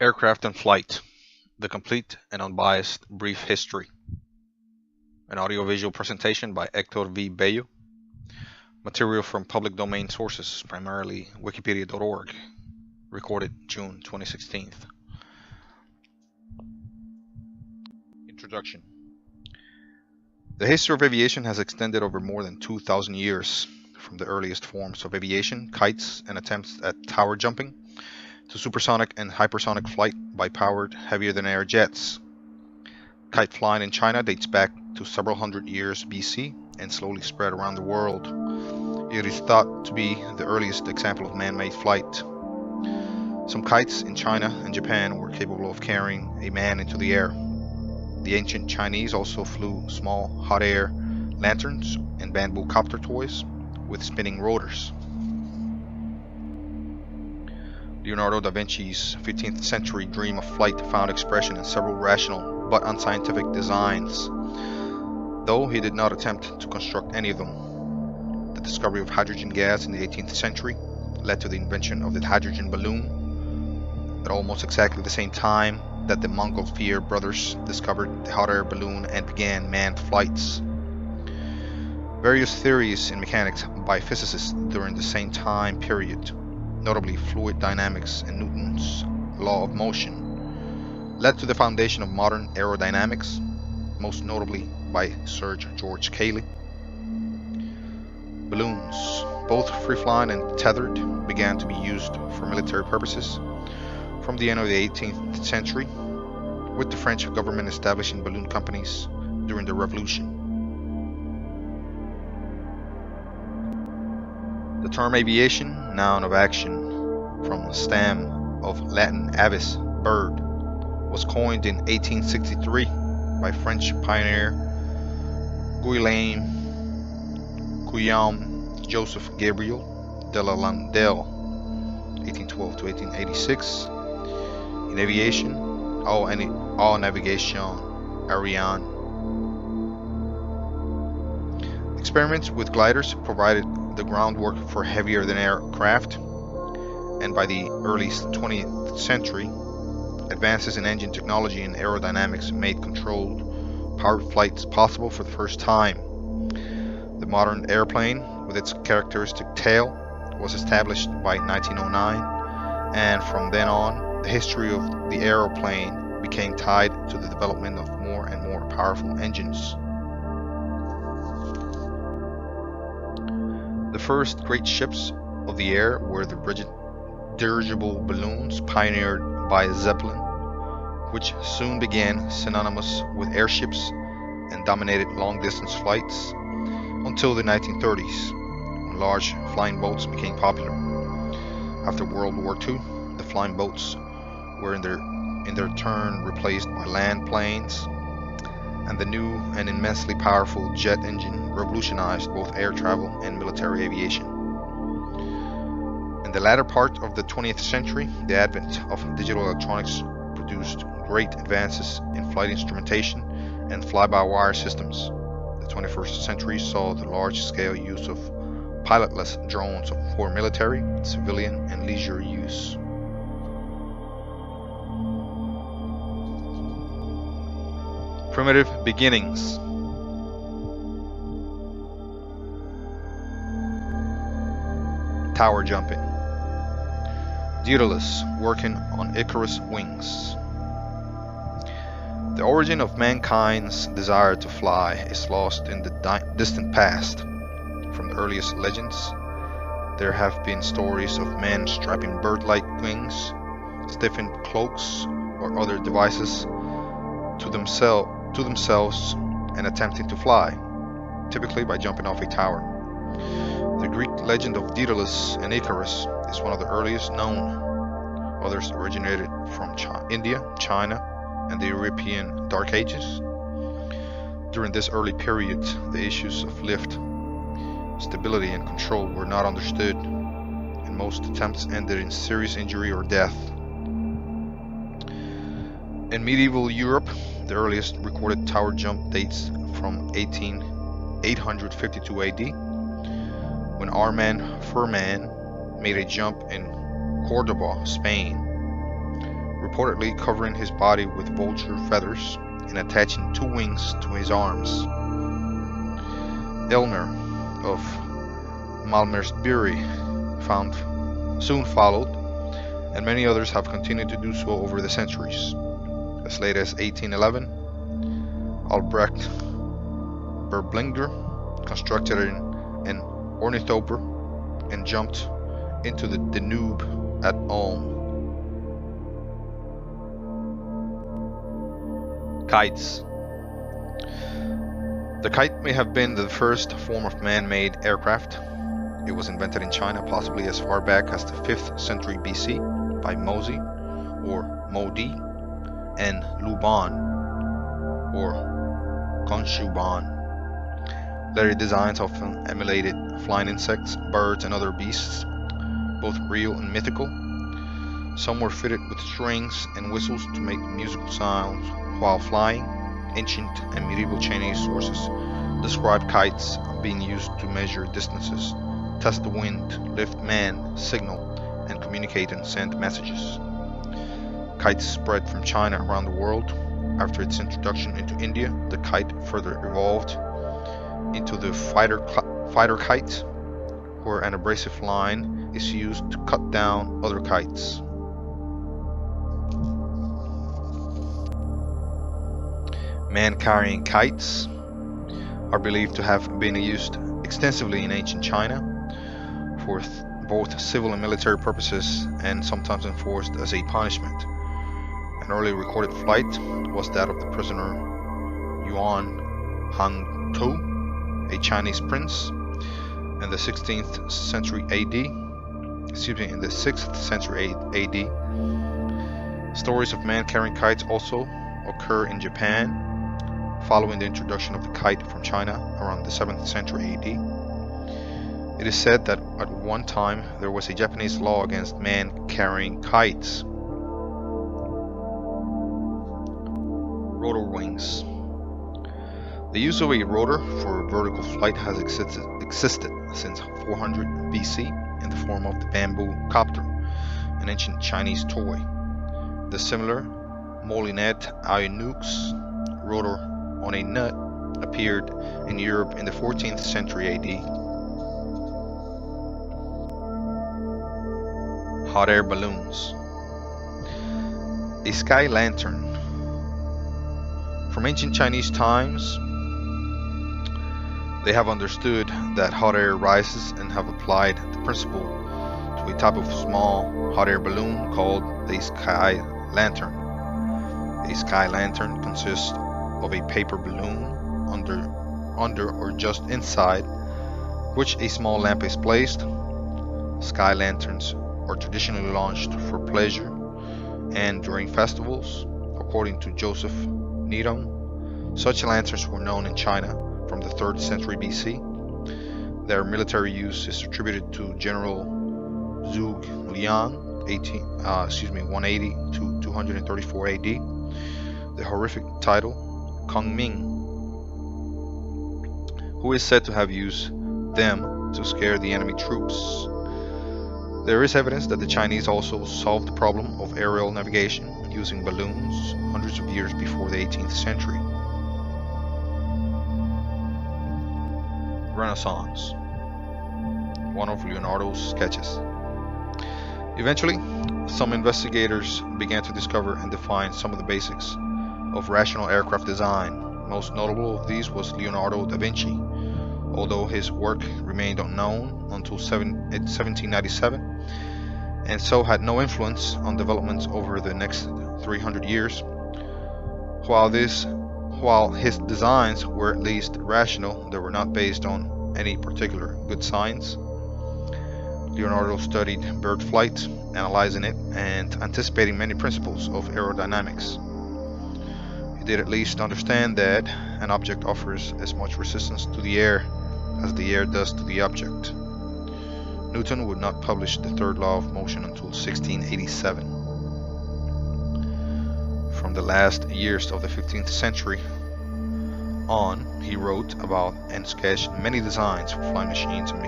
Aircraft and Flight: The Complete and Unbiased Brief History. An audiovisual presentation by Hector Bello. Material from public domain sources, primarily wikipedia.org. Recorded June 2016. Introduction. The history of aviation has extended over more than 2,000 years, from the earliest forms of aviation, kites and attempts at tower jumping, to supersonic and hypersonic flight by powered, heavier-than-air jets. Kite flying in China dates back to several hundred years BC and slowly spread around the world. It is thought to be the earliest example of man-made flight. Some kites in China and Japan were capable of carrying a man into the air. The ancient Chinese also flew small hot air lanterns and bamboo copter toys with spinning rotors. Leonardo da Vinci's 15th century dream of flight found expression in several rational but unscientific designs, though he did not attempt to construct any of them. The discovery of hydrogen gas in the 18th century led to the invention of the hydrogen balloon. At almost exactly the same time that the Montgolfier brothers discovered the hot air balloon and began manned flights. Various theories in mechanics by physicists during the same time period, notably fluid dynamics and Newton's law of motion, led to the foundation of modern aerodynamics, most notably by Sir George Cayley. Balloons, both free-flying and tethered, began to be used for military purposes from the end of the 18th century, with the French government establishing balloon companies during the Revolution. The term aviation, noun of action, from the stem of Latin avis, bird, was coined in 1863 by French pioneer Guillaume Joseph Gabriel de la Landelle, 1812 to 1886. In aviation, all navigation aérienne. Experiments with gliders provided the groundwork for heavier-than-air craft, and by the early 20th century, advances in engine technology and aerodynamics made controlled powered flights possible for the first time. The modern airplane, with its characteristic tail, was established by 1909, and from then on, the history of the aeroplane became tied to the development of more and more powerful engines. The first great ships of the air were the rigid dirigible balloons pioneered by Zeppelin, which soon began synonymous with airships and dominated long-distance flights until the 1930s, when large flying boats became popular. After World War II, the flying boats were in their turn replaced by land planes, and the new and immensely powerful jet engine revolutionized both air travel and military aviation. In the latter part of the 20th century, the advent of digital electronics produced great advances in flight instrumentation and fly-by-wire systems. The 21st century saw the large-scale use of pilotless drones for military, civilian, and leisure use. Primitive beginnings. Tower jumping. Daedalus working on Icarus wings. The origin of mankind's desire to fly is lost in the distant past. From the earliest legends, there have been stories of men strapping bird-like wings, stiffened cloaks, or other devices to themselves and attempting to fly, typically by jumping off a tower. The Greek legend of Daedalus and Icarus is one of the earliest known. Others originated from India, China, and the European Dark Ages. During this early period, the issues of lift, stability, and control were not understood, and most attempts ended in serious injury or death. In medieval Europe, the earliest recorded tower jump dates from 852 AD, when our man Foreman made a jump in Cordoba, Spain, reportedly covering his body with vulture feathers and attaching 2 wings to his arms. Elmer of Malmesbury soon followed, and many others have continued to do so over the centuries. As late as 1811, Albrecht Berblinger constructed an ornithopter and jumped into the Danube at Ulm. Kites. The kite may have been the first form of man-made aircraft. It was invented in China possibly as far back as the 5th century BC by Mozi or Modi and Luban or Konshuban. Later designs often emulated flying insects, birds, and other beasts, both real and mythical. Some were fitted with strings and whistles to make musical sounds while flying. Ancient and medieval Chinese sources describe kites being used to measure distances, test the wind, lift man, signal, and communicate and send messages. Kites spread from China around the world. After its introduction into India, the kite further evolved into the fighter kite, where an abrasive line is used to cut down other kites. Man-carrying kites are believed to have been used extensively in ancient China for both civil and military purposes, and sometimes enforced as a punishment. An early recorded flight was that of the prisoner Yuan Hangtu, a Chinese prince, in the 6th century AD. Stories of man-carrying kites also occur in Japan, following the introduction of the kite from China around the 7th century AD. It is said that at one time there was a Japanese law against man-carrying kites. Rotor wings. The use of a rotor for vertical flight has existed since 400 BC in the form of the bamboo copter, an ancient Chinese toy. The similar Molinet Ayunux rotor on a nut appeared in Europe in the 14th century AD. Hot air balloons. A sky lantern. From ancient Chinese times, they have understood that hot air rises and have applied the principle to a type of small hot air balloon called a sky lantern. A sky lantern consists of a paper balloon under or just inside which a small lamp is placed. Sky lanterns are traditionally launched for pleasure and during festivals. According to Joseph Needham, such lanterns were known in China from the 3rd century BC. Their military use is attributed to General Zhuge Liang, 180 to 234 AD. The horrific title, Kong Ming, who is said to have used them to scare the enemy troops. There is evidence that the Chinese also solved the problem of aerial navigation using balloons hundreds of years before the 18th century. Renaissance, one of Leonardo's sketches. Eventually, some investigators began to discover and define some of the basics of rational aircraft design. Most notable of these was Leonardo da Vinci, although his work remained unknown until 1797, and so had no influence on developments over the next 300 years. While his designs were at least rational, they were not based on any particular good science. Leonardo studied bird flight, analyzing it and anticipating many principles of aerodynamics. He did at least understand that an object offers as much resistance to the air as the air does to the object. Newton would not publish the third law of motion until 1687. From the last years of the 15th century on, he wrote about and sketched many designs for flying machines and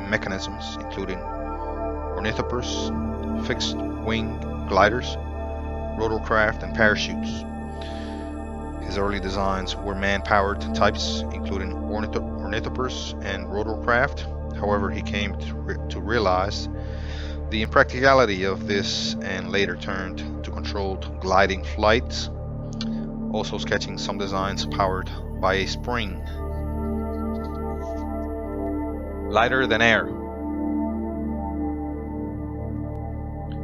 mechanisms, including ornithopters, fixed-wing gliders, rotorcraft, and parachutes. His early designs were man-powered types, including ornithopters and rotorcraft. However, he came to realize the impracticality of this and later turned to controlled gliding flights, also sketching some designs powered by a spring. Lighter than air.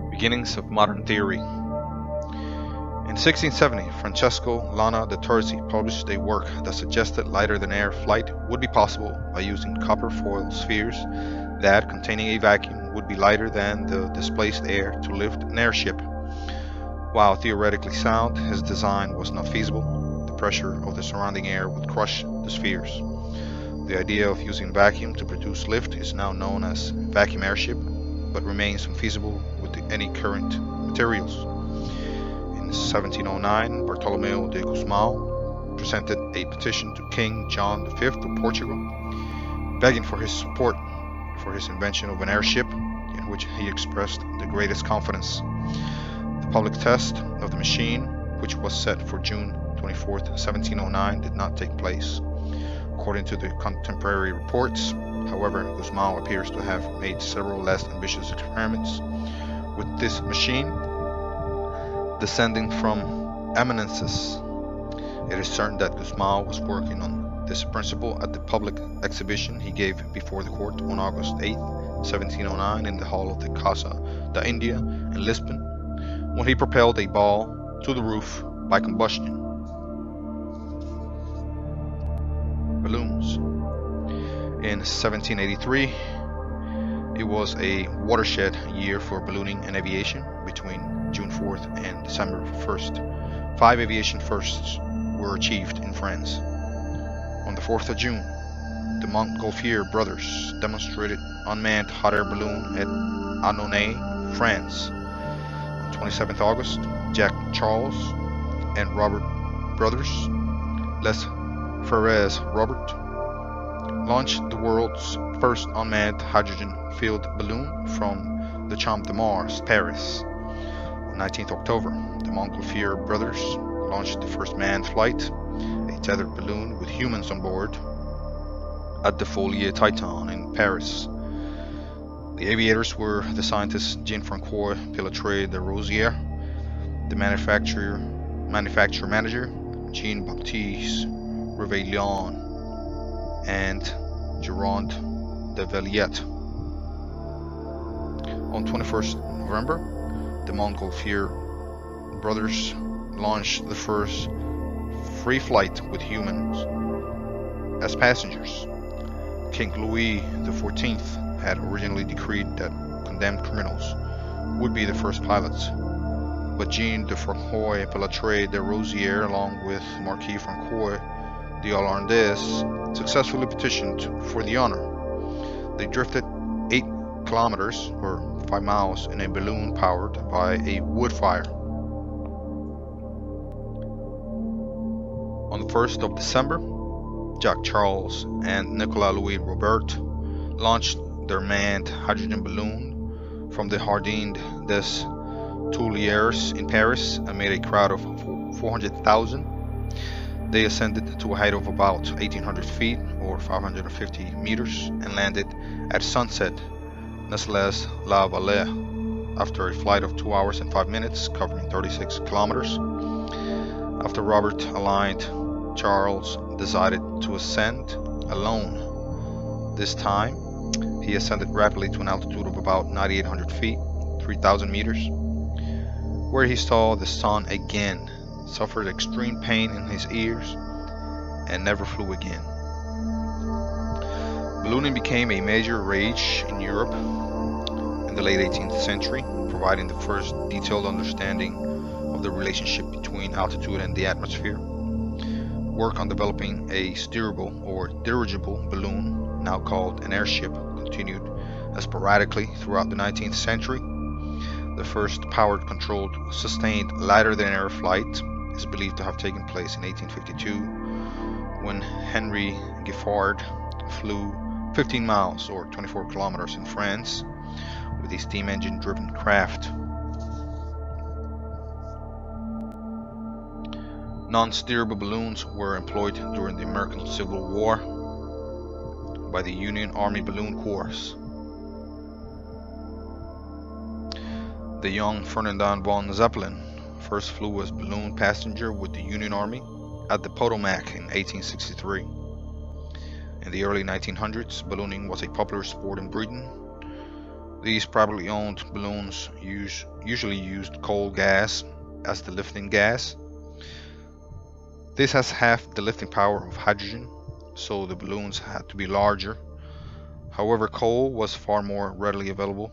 Beginnings of modern theory. In 1670, Francesco Lana de Terzi published a work that suggested lighter-than-air flight would be possible by using copper foil spheres that, containing a vacuum, would be lighter than the displaced air to lift an airship. While theoretically sound, his design was not feasible. The pressure of the surrounding air would crush the spheres. The idea of using vacuum to produce lift is now known as vacuum airship, but remains unfeasible with any current materials. In 1709, Bartolomeu de Gusmão presented a petition to King John V of Portugal, begging for his support for his invention of an airship, in which he expressed the greatest confidence. The public test of the machine, which was set for June 24, 1709, did not take place. According to the contemporary reports, however, Gusmão appears to have made several less ambitious experiments with this machine, descending from eminences. It is certain that Gusmão was working on this principle at the public exhibition he gave before the court on August 8, 1709 in the hall of the Casa da India in Lisbon, when he propelled a ball to the roof by combustion. Balloons. In 1783, it was a watershed year for ballooning and aviation. Between June 4th and December 1st, 5 aviation firsts were achieved in France. On the 4th of June, the Montgolfier brothers demonstrated unmanned hot air balloon at Annonay, France. On 27th August, Jack Charles and Robert brothers, Les Frères Robert, launched the world's first unmanned hydrogen-filled balloon from the Champ de Mars, Paris. On 19th October, the Montgolfier brothers launched the first manned flight, a tethered balloon with humans on board, at the Folie Titan in Paris. The aviators were the scientist Jean-François Pilatre de Rosière, the manufacturer manager Jean-Baptiste Réveillon, and Gerard de Villiers. On 21st November, the Montgolfier brothers launched the first free flight with humans as passengers. King Louis XIV had originally decreed that condemned criminals would be the first pilots, but Jean de Francois Pilatre de Rosière, along with Marquis Francois de Hollandaise, successfully petitioned for the honor. They drifted 8 kilometers or 5 miles in a balloon powered by a wood fire. On the 1st of December, Jacques Charles and Nicolas Louis Robert launched their manned hydrogen balloon from the Jardin des Tuileries in Paris amid a crowd of 400,000. They ascended to a height of about 1,800 feet or 550 meters and landed at sunset, Nesles-la-Vallée, after a flight of 2 hours and 5 minutes, covering 36 kilometers. After Robert aligned, Charles decided to ascend alone. This time, he ascended rapidly to an altitude of about 9,800 feet, 3,000 meters, where he saw the sun again, suffered extreme pain in his ears, and never flew again. Ballooning became a major rage in Europe in the late 18th century, providing the first detailed understanding of the relationship between altitude and the atmosphere. Work on developing a steerable or dirigible balloon, now called an airship, continued sporadically throughout the 19th century. The first powered, controlled, sustained lighter-than-air flight is believed to have taken place in 1852, when Henry Giffard flew 15 miles or 24 kilometers in France with a steam engine driven craft. Non-steerable balloons were employed during the American Civil War by the Union Army Balloon Corps. The young Ferdinand von Zeppelin first flew as balloon passenger with the Union Army at the Potomac in 1863. In the early 1900s, ballooning was a popular sport in Britain. These privately owned balloons usually used coal gas as the lifting gas. This has half the lifting power of hydrogen, so the balloons had to be larger. However, coal was far more readily available,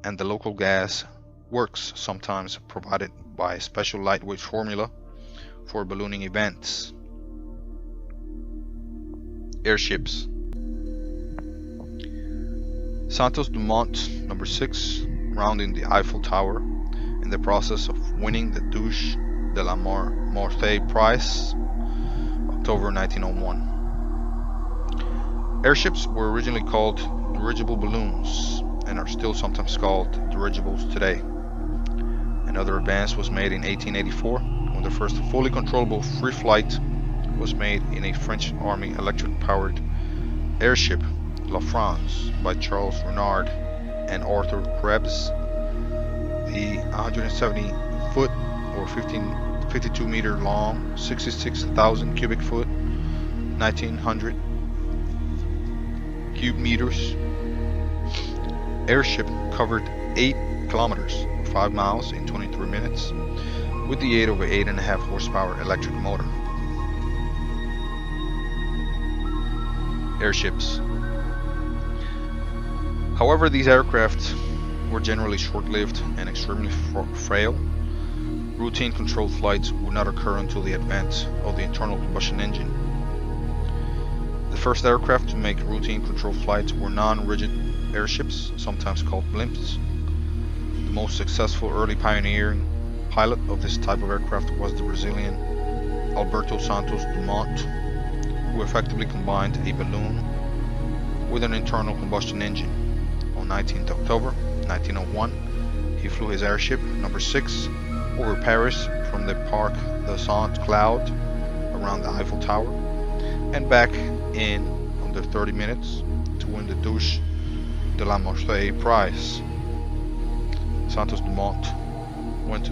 and the local gas works sometimes provided by a special lightweight formula for ballooning events. Airships. Santos Dumont No. 6, rounding the Eiffel Tower in the process of winning the Duche de la Morte Prize, October 1901. Airships were originally called dirigible balloons and are still sometimes called dirigibles today. Another advance was made in 1884 when the first fully controllable free flight was made in a French Army electric-powered airship, La France, by Charles Renard and Arthur Krebs. The 170-foot or 52 meter long, 66,000 cubic foot, 1900 cube meters airship covered 8 kilometers, 5 miles in 23 minutes, with the aid of an 8.5 horsepower electric motor. Airships. However, these aircraft were generally short-lived and extremely frail. Routine controlled flights would not occur until the advent of the internal combustion engine. The first aircraft to make routine controlled flights were non-rigid airships, sometimes called blimps. The most successful early pioneering pilot of this type of aircraft was the Brazilian Alberto Santos Dumont, who effectively combined a balloon with an internal combustion engine. On 19th October 1901, he flew his airship No. 6 over Paris from the Parc des Saint Cloud around the Eiffel Tower and back in under 30 minutes to win the Duche de la Morte Prize. Santos Dumont went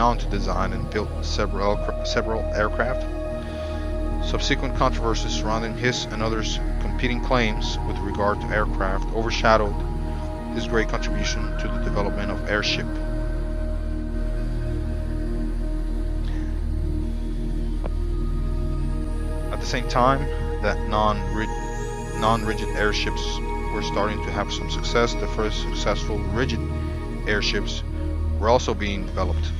on to design and build several aircraft. Subsequent controversies surrounding his and others' competing claims with regard to aircraft overshadowed his great contribution to the development of airship. At the same time that non-rigid airships were starting to have some success, the first successful rigid airships were also being developed.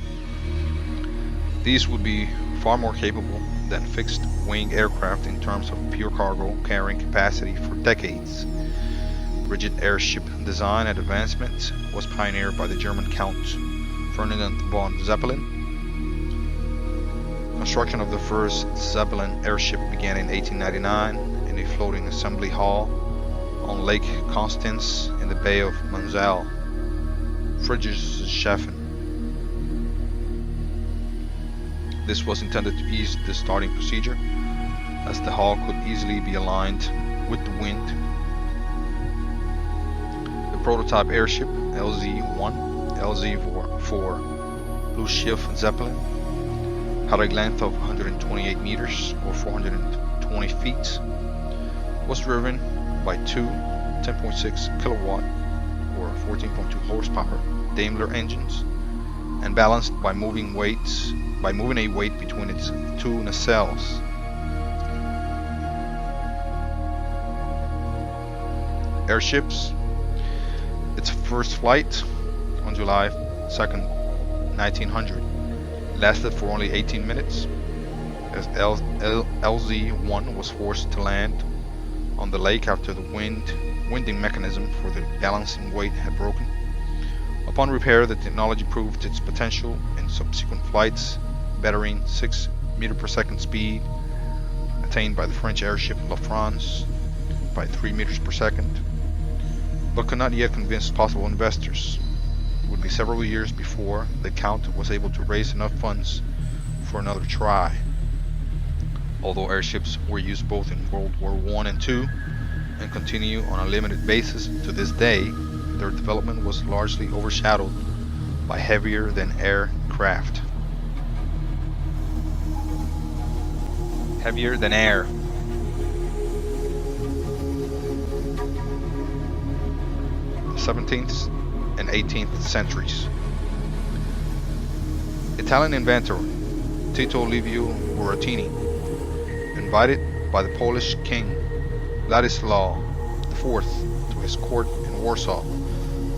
These would be far more capable than fixed-wing aircraft in terms of pure cargo carrying capacity for decades. Rigid airship design and advancement was pioneered by the German Count Ferdinand von Zeppelin. Construction of the first Zeppelin airship began in 1899 in a floating assembly hall on Lake Constance in the Bay of Moselle, Friedrichshafen. This was intended to ease the starting procedure, as the hull could easily be aligned with the wind. The prototype airship LZ-1, LZ for Blue Schiff Zeppelin, had a length of 128 meters or 420 feet, was driven by two 10.6 kilowatt or 14.2 horsepower Daimler engines and balanced by moving a weight between its two nacelles. Airships. Its first flight on July 2nd, 1900 lasted for only 18 minutes as LZ-1 was forced to land on the lake after the winding mechanism for the balancing weight had broken. Upon repair, the technology proved its potential in subsequent flights, bettering 6 meter per second speed attained by the French airship La France by 3 meters per second, but could not yet convince possible investors. It would be several years before the Count was able to raise enough funds for another try. Although airships were used both in World War I and II and continue on a limited basis to this day, their development was largely overshadowed by heavier than air craft. Heavier than air. The 17th and 18th centuries. Italian inventor Tito Livio Buratini, invited by the Polish king Ladislaw IV to his court in Warsaw,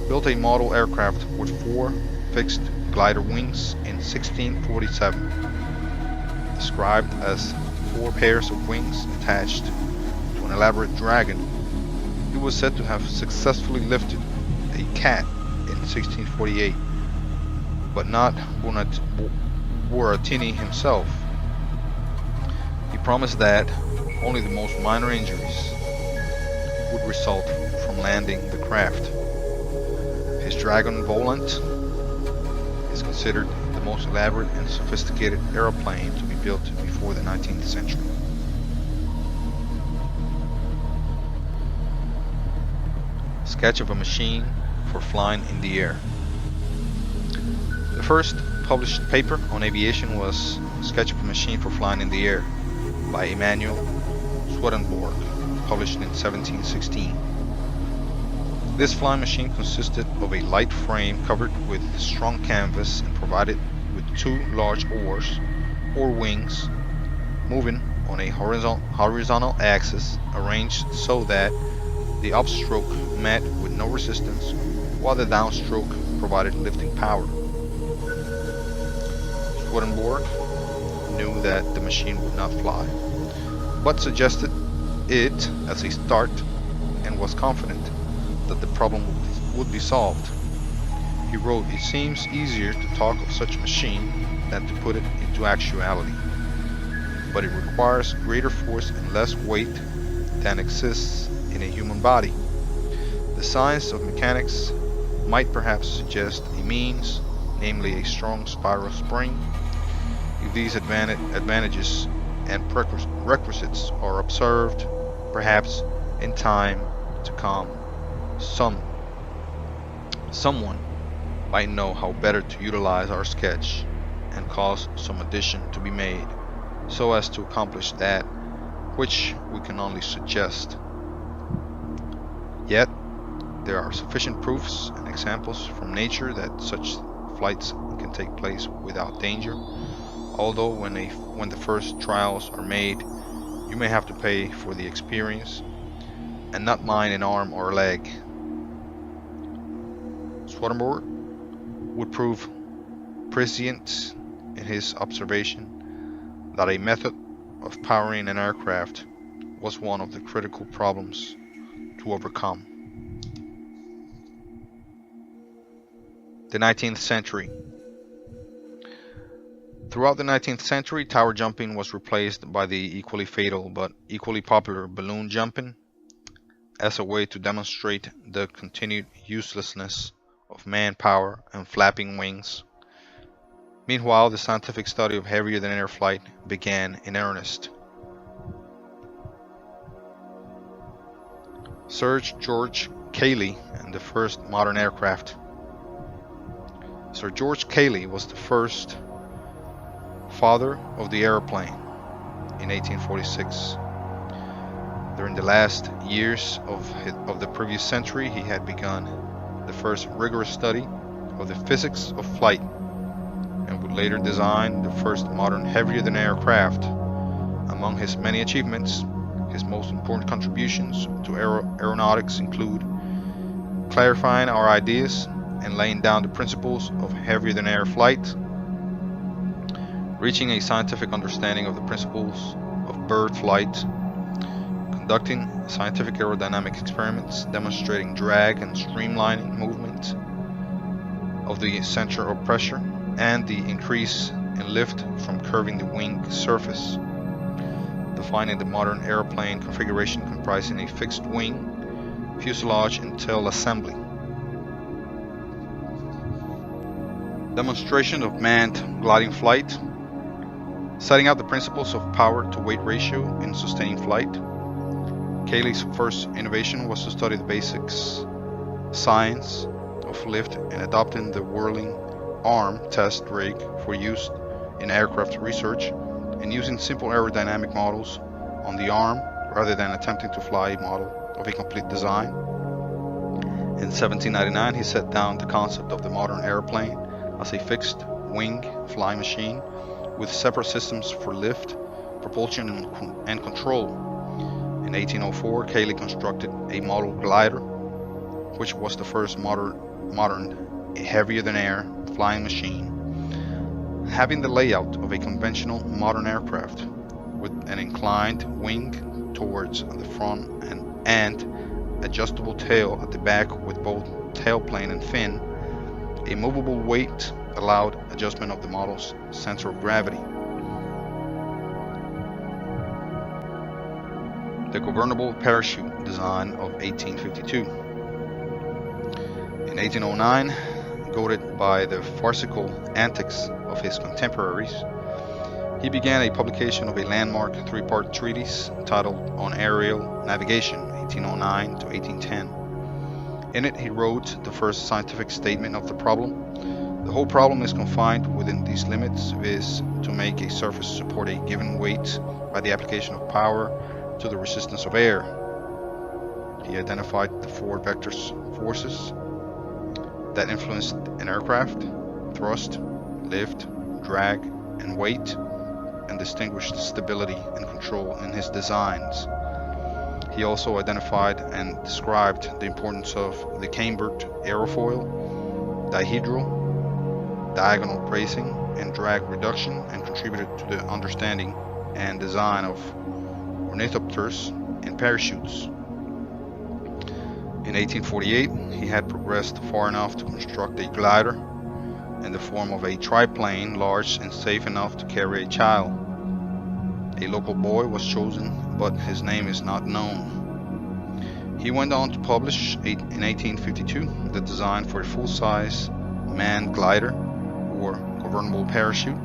built a model aircraft with 4 fixed glider wings in 1647. Described as 4 pairs of wings attached to an elaborate dragon, it was said to have successfully lifted a cat in 1648, but not Buratini himself. He promised that only the most minor injuries would result from landing the craft. His Dragon Volant is considered the most elaborate and sophisticated aeroplane to be built before the 19th century. Sketch of a machine for flying in the air. The first published paper on aviation was Sketch of a Machine for Flying in the Air by Emanuel Swedenborg, published in 1716. This flying machine consisted of a light frame covered with strong canvas and provided with 2 large oars or wings moving on a horizontal axis arranged so that the upstroke met with no resistance while the downstroke provided lifting power. Swedenborg knew that the machine would not fly, but suggested it as a start and was confident that the problem would be solved. He wrote, "It seems easier to talk of such a machine than to put it into actuality, but it requires greater force and less weight than exists in a human body. The science of mechanics might perhaps suggest a means, namely a strong spiral spring. If these advantages and prerequisites are observed, perhaps in time to come, someone might know how better to utilize our sketch and cause some addition to be made, so as to accomplish that which we can only suggest. Yet there are sufficient proofs and examples from nature that such flights can take place without danger, although when the first trials are made, you may have to pay for the experience and not mind an arm or a leg." Swedenborg would prove prescient in his observation that a method of powering an aircraft was one of the critical problems to overcome. The 19th century. Throughout the 19th century, tower jumping was replaced by the equally fatal but equally popular balloon jumping as a way to demonstrate the continued uselessness of manpower and flapping wings. Meanwhile, the scientific study of heavier-than-air flight began in earnest. Sir George Cayley and the first modern aircraft. Sir George Cayley was the first father of the aeroplane in 1846. During the last years of the previous century, he had begun the first rigorous study of the physics of flight and would later design the first modern heavier-than-air craft. Among his many achievements, his most important contributions to aeronautics include clarifying our ideas and laying down the principles of heavier-than-air flight, reaching a scientific understanding of the principles of bird flight, conducting scientific aerodynamic experiments demonstrating drag and streamlining movement of the center of pressure and the increase in lift from curving the wing surface, defining the modern airplane configuration comprising a fixed wing, fuselage and tail assembly, demonstration of manned gliding flight, Setting out the principles of power-to-weight ratio in sustaining flight, Cayley's first innovation was to study the basics science of lift and adopting the whirling arm test rig for use in aircraft research and using simple aerodynamic models on the arm rather than attempting to fly a model of a complete design. In 1799, he set down the concept of the modern airplane as a fixed wing flying machine with separate systems for lift, propulsion, and control. In 1804, Cayley constructed a model glider, which was the first modern heavier-than-air flying machine, having the layout of a conventional modern aircraft, with an inclined wing towards the front and adjustable tail at the back with both tailplane and fin. A movable weight allowed adjustment of the model's center of gravity. The convertible parachute design of 1852. In 1809, goaded by the farcical antics of his contemporaries, he began a publication of a landmark three-part treatise titled On Aerial Navigation, 1809 to 1810. In it, he wrote the first scientific statement of the problem. The whole problem is confined within these limits, viz., to make a surface support a given weight by the application of power to the resistance of air. He identified the four vectors forces that influenced an aircraft: thrust, lift, drag, and weight, and distinguished stability and control in his designs. He also identified and described the importance of the cambered aerofoil, dihedral, diagonal bracing, and drag reduction, and contributed to the understanding and design of ornithopters and parachutes. In 1848, he had progressed far enough to construct a glider in the form of a triplane large and safe enough to carry a child. A local boy was chosen, but his name is not known. He went on to publish in 1852 the design for a full-size manned glider or convertible parachute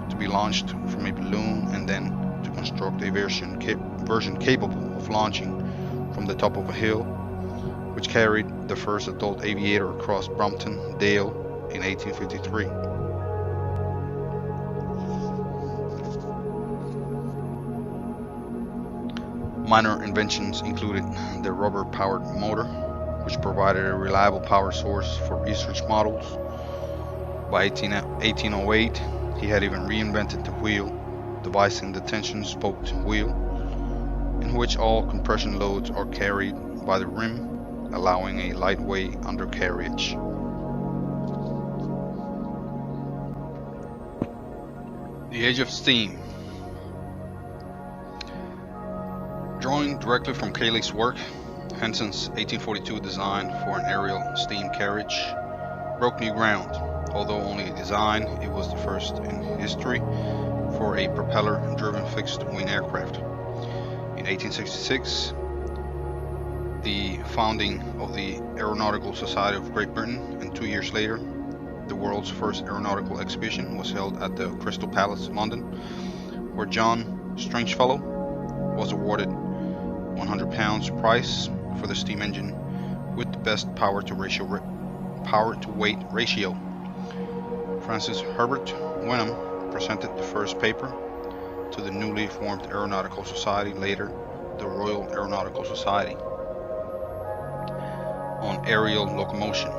to be launched from a balloon, and then to construct a version capable of launching from the top of a hill, which carried the first adult aviator across Brompton Dale in 1853. Minor inventions included the rubber-powered motor, which provided a reliable power source for research models. By 1808, he had even reinvented the wheel, devising the tension-spoked wheel, in which all compression loads are carried by the rim, allowing a lightweight undercarriage. The age of steam. Drawing directly from Cayley's work, Henson's 1842 design for an aerial steam carriage broke new ground. Although only a design, it was the first in history for a propeller-driven fixed-wing aircraft. In 1866, the founding of the Aeronautical Society of Great Britain, and 2 years later, the world's first aeronautical exhibition was held at the Crystal Palace, London, where John Stringfellow was awarded £100 prize for the steam engine with the best power-to-weight ratio. Francis Herbert Wenham presented the first paper to the newly formed Aeronautical Society, later the Royal Aeronautical Society, on aerial locomotion.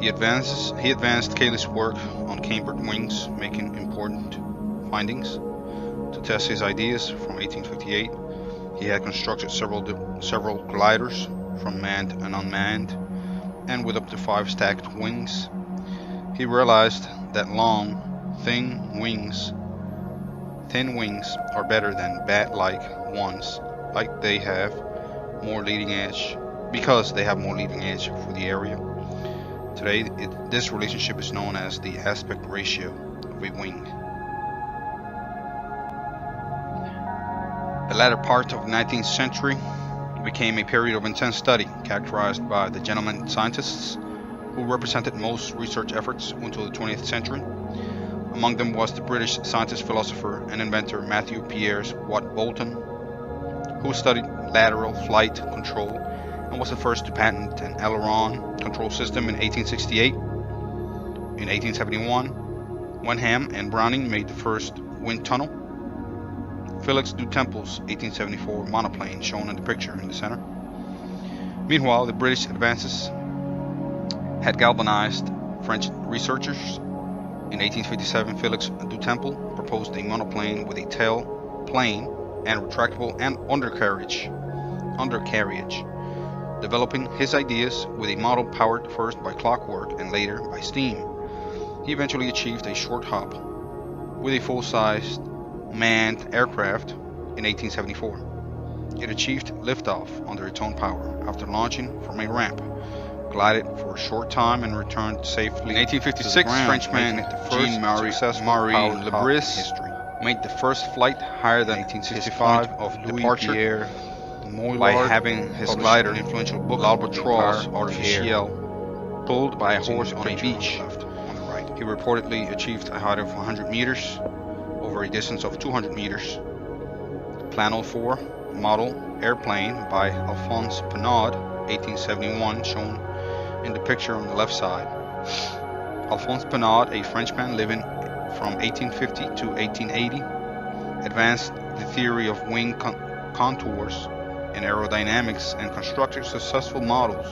He advanced Cayley's work on cambered wings, making important findings. To test his ideas, from 1858, he had constructed several gliders from manned and unmanned, and with up to 5 stacked wings. He realized that long, thin wings are better than bat-like ones, because they have more leading edge for the area. Today, this relationship is known as the aspect ratio of a wing. The latter part of the 19th century became a period of intense study, characterized by the gentlemen scientists who represented most research efforts until the 20th century. Among them was the British scientist, philosopher, and inventor Matthew Piers Watt Boulton, who studied lateral flight control and was the first to patent an aileron control system in 1868. In 1871, Wenham and Browning made the first wind tunnel. Felix du Temple's 1874 monoplane, shown in the picture in the center. Meanwhile, the British advances had galvanized French researchers. In 1857, Felix du Temple proposed a monoplane with a tail plane and retractable and undercarriage, developing his ideas with a model powered first by clockwork and later by steam. He eventually achieved a short hop with a full-sized manned aircraft in 1874. It achieved liftoff under its own power after launching from a ramp, glided for a short time, and returned safely. In 1856, Frenchman Jean-Marie Lebris made the first flight higher than 1865 of departure Pierre by having his glider, influential book L'Albatros Artificiel, pulled by a horse on a beach. He reportedly achieved a height of 100 meters over a distance of 200 meters. Plano 4 model airplane by Alphonse Pénaud, 1871, shown in the picture on the left side. Alphonse Pénaud, a Frenchman living from 1850 to 1880, advanced the theory of wing contours and aerodynamics and constructed successful models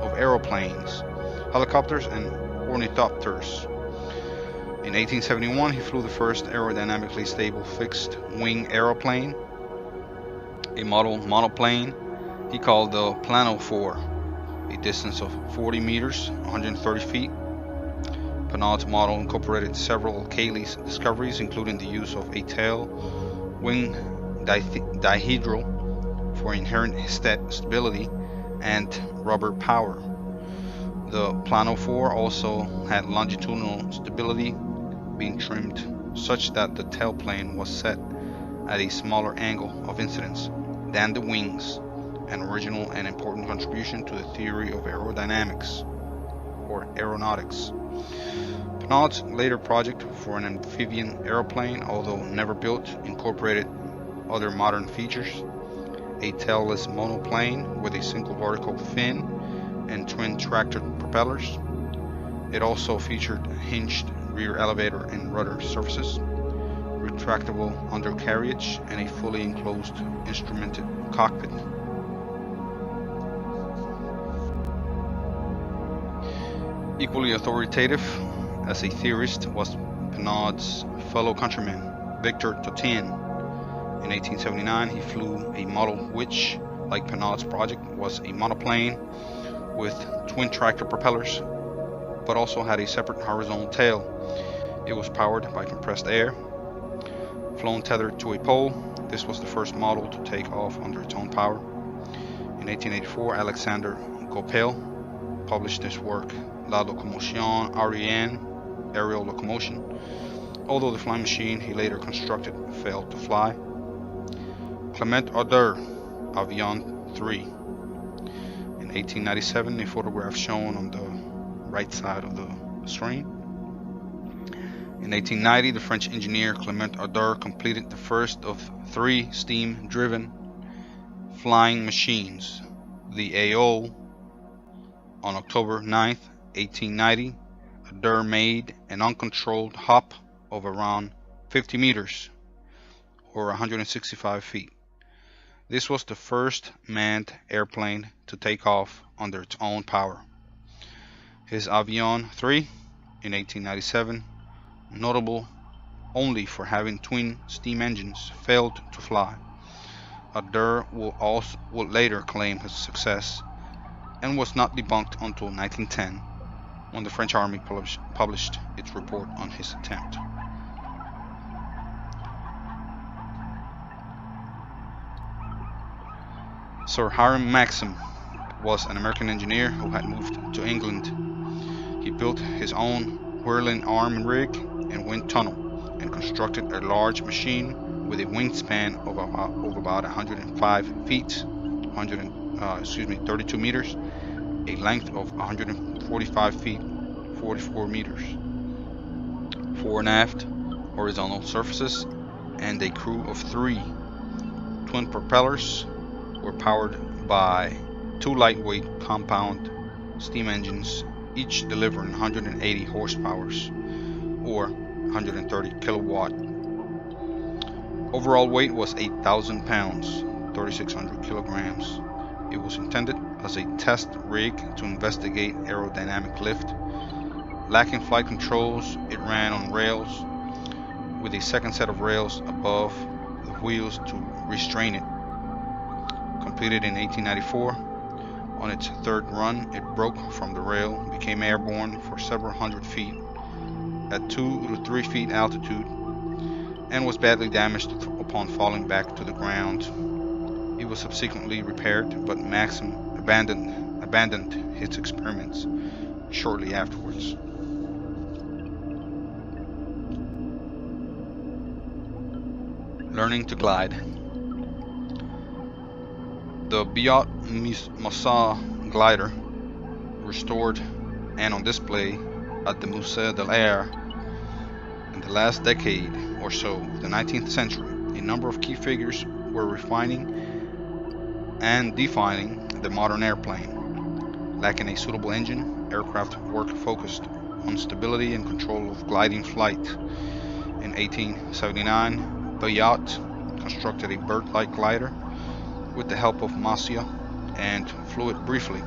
of aeroplanes, helicopters, and ornithopters. In 1871, he flew the first aerodynamically stable fixed-wing aeroplane, a model monoplane he called the Plano 4, a distance of 40 meters, 130 feet. Pénaud's model incorporated several Cayley's discoveries, including the use of a tail wing dihedral for inherent stability and rubber power. The Plano 4 also had longitudinal stability, being trimmed such that the tailplane was set at a smaller angle of incidence than the wings, an original and important contribution to the theory of aerodynamics or aeronautics. Pénaud's later project for an amphibian aeroplane, although never built, incorporated other modern features: a tailless monoplane with a single vertical fin and twin tractor propellers. It also featured hinged rear elevator and rudder surfaces, retractable undercarriage, and a fully enclosed instrumented cockpit. Equally authoritative as a theorist was Pénaud's fellow countryman, Victor Totin. In 1879, he flew a model which, like Pénaud's project, was a monoplane with twin tractor propellers, but also had a separate horizontal tail. It was powered by compressed air, flown tethered to a pole. This was the first model to take off under its own power. In 1884, Alexander Goupil published his work, La locomotion aérienne, aerial locomotion, although the flying machine he later constructed failed to fly. Clement Audeur, Avion 3. In 1897, a photograph shown on the right side of the screen. In 1890, the French engineer Clement Audeur completed the first of 3 steam-driven flying machines, the AO. On October 9, 1890, Audeur made an uncontrolled hop of around 50 meters, or 165 feet. This was the first manned airplane to take off under its own power. His Avion 3 in 1897, notable only for having twin steam engines, failed to fly. Audeur would later claim his success and was not debunked until 1910, when the French Army published its report on his attempt. Sir Hiram Maxim was an American engineer who had moved to England. He built his own whirling arm rig and wind tunnel and constructed a large machine with a wingspan of about 105 feet, 32 meters, a length of 145 feet, 44 meters. fore and aft, horizontal surfaces, and a crew of 3. Twin propellers were powered by 2 lightweight compound steam engines, each delivering 180 horsepower or 130 kilowatt. Overall weight was 8,000 pounds, 3,600 kilograms. It was intended as a test rig to investigate aerodynamic lift. Lacking flight controls, it ran on rails with a second set of rails above the wheels to restrain it. Completed in 1894, on its 3rd run, it broke from the rail, became airborne for several hundred feet at 2 to 3 feet altitude, and was badly damaged upon falling back to the ground. It was subsequently repaired, but Maxim abandoned his experiments shortly afterwards. Learning to glide. The Biot Massa glider, restored and on display at the Musée de l'Air in the last decade or so of the 19th century, a number of key figures were refining and defining the modern airplane. Lacking a suitable engine, aircraft work focused on stability and control of gliding flight. In 1879, Biot constructed a bird-like glider with the help of Massa and flew it briefly.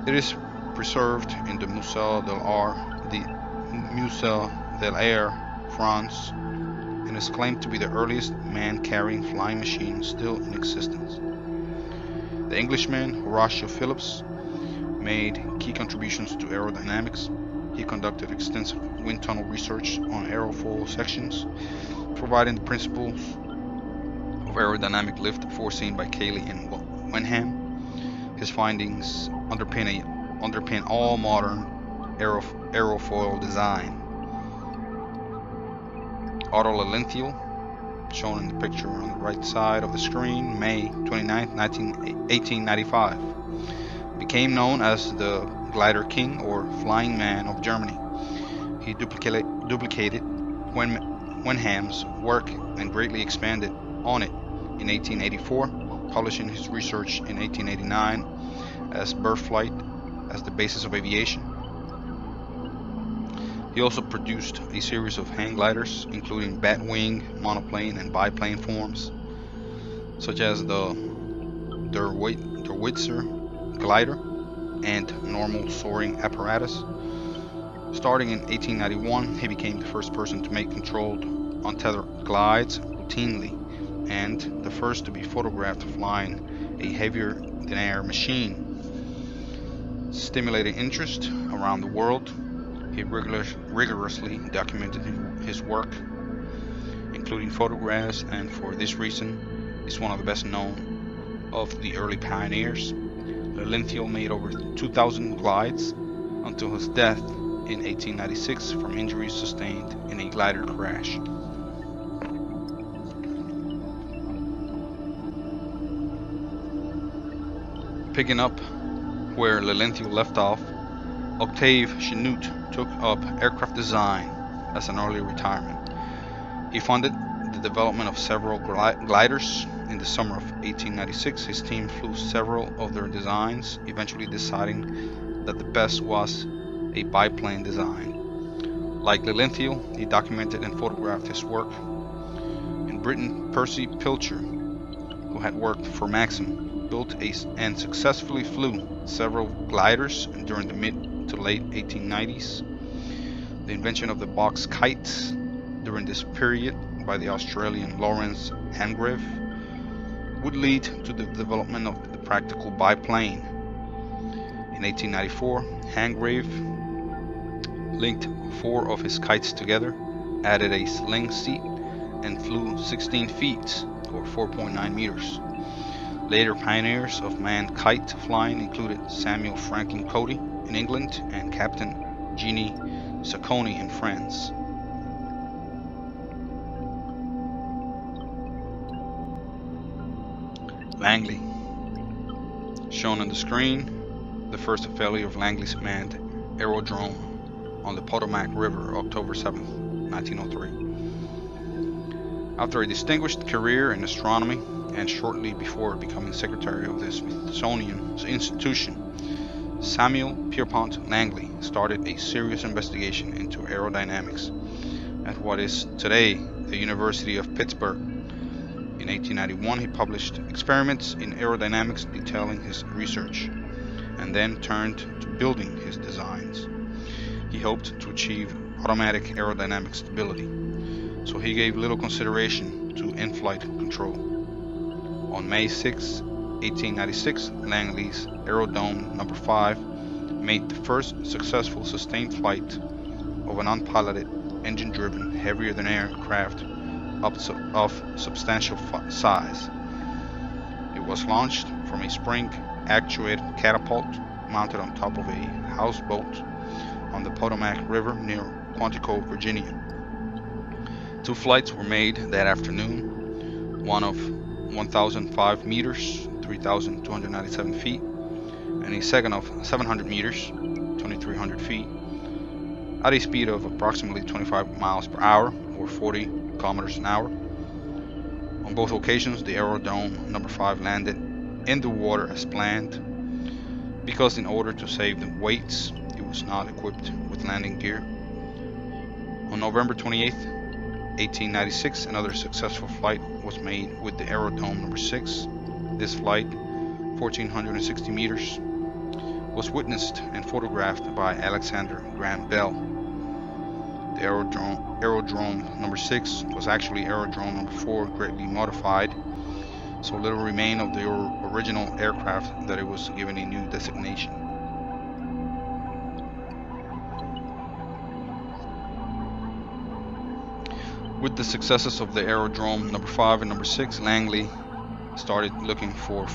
It is preserved in the Musée de l'Air, France, and is claimed to be the earliest man-carrying flying machine still in existence. The Englishman Horatio Phillips made key contributions to aerodynamics. He conducted extensive wind tunnel research on aerofoil sections, providing the principles of aerodynamic lift foreseen by Cayley and Wenham. His findings underpin all modern aerofoil design. Otto Lilienthal, shown in the picture on the right side of the screen, May 29, 1895, became known as the Glider King or Flying Man of Germany. He duplicated Wenham's work and greatly expanded on it in 1884, publishing his research in 1889 as Bird Flight as the Basis of Aviation. He also produced a series of hang gliders, including batwing, monoplane, and biplane forms, such as the Derwitzer glider and normal soaring apparatus. Starting in 1891, he became the first person to make controlled untethered glides routinely, and the first to be photographed flying a heavier-than-air machine. Stimulating interest around the world, he rigorously documented his work, including photographs, and for this reason is one of the best known of the early pioneers. Lilienthal made over 2,000 glides until his death in 1896 from injuries sustained in a glider crash. Picking up where Lilienthal left off, Octavia Newt took up aircraft design as an early retirement. He funded the development of several gliders. In the summer of 1896, his team flew several of their designs, eventually deciding that the best was a biplane design. Like Lilienthal, he documented and photographed his work. In Britain, Percy Pilcher, who had worked for Maxim, built and successfully flew several gliders during the mid to late 1890s. The invention of the box kites during this period by the Australian Lawrence Hargrave would lead to the development of the practical biplane. In 1894, Hargrave linked 4 of his kites together, added a sling seat, and flew 16 feet or 4.9 meters. Later pioneers of manned kite flying included Samuel Franklin Cody in England and Captain Jeannie Sacconi in France. Langley, shown on the screen, the first failure of Langley's manned aerodrome on the Potomac River, October 7, 1903. After a distinguished career in astronomy and shortly before becoming secretary of the Smithsonian Institution, Samuel Pierpont Langley started a serious investigation into aerodynamics at what is today the University of Pittsburgh. In 1891, he published Experiments in Aerodynamics detailing his research, and then turned to building his designs. He hoped to achieve automatic aerodynamic stability, so he gave little consideration to in-flight control. On May 6, 1896, Langley's Aerodrome No. 5 made the first successful sustained flight of an unpiloted, engine-driven, heavier-than-air craft of substantial size. It was launched from a spring-actuated catapult mounted on top of a houseboat on the Potomac River near Quantico, Virginia. 2 flights were made that afternoon, one of 1,005 meters, 3,297 feet, and a second of 700 meters, 2,300 feet, at a speed of approximately 25 miles per hour or 40 kilometers an hour. On both occasions, the Aerodrome No. 5 landed in the water as planned, because in order to save the weights, it was not equipped with landing gear. On November 28, 1896, another successful flight was made with the Aerodrome No. 6. This flight, 1,460 meters, was witnessed and photographed by Alexander Graham Bell. The Aerodrome No. 6 was actually Aerodrome No. 4 greatly modified, so little remained of the original aircraft that it was given a new designation. With the successes of the Aerodrome No. 5 and No. 6, Langley started looking for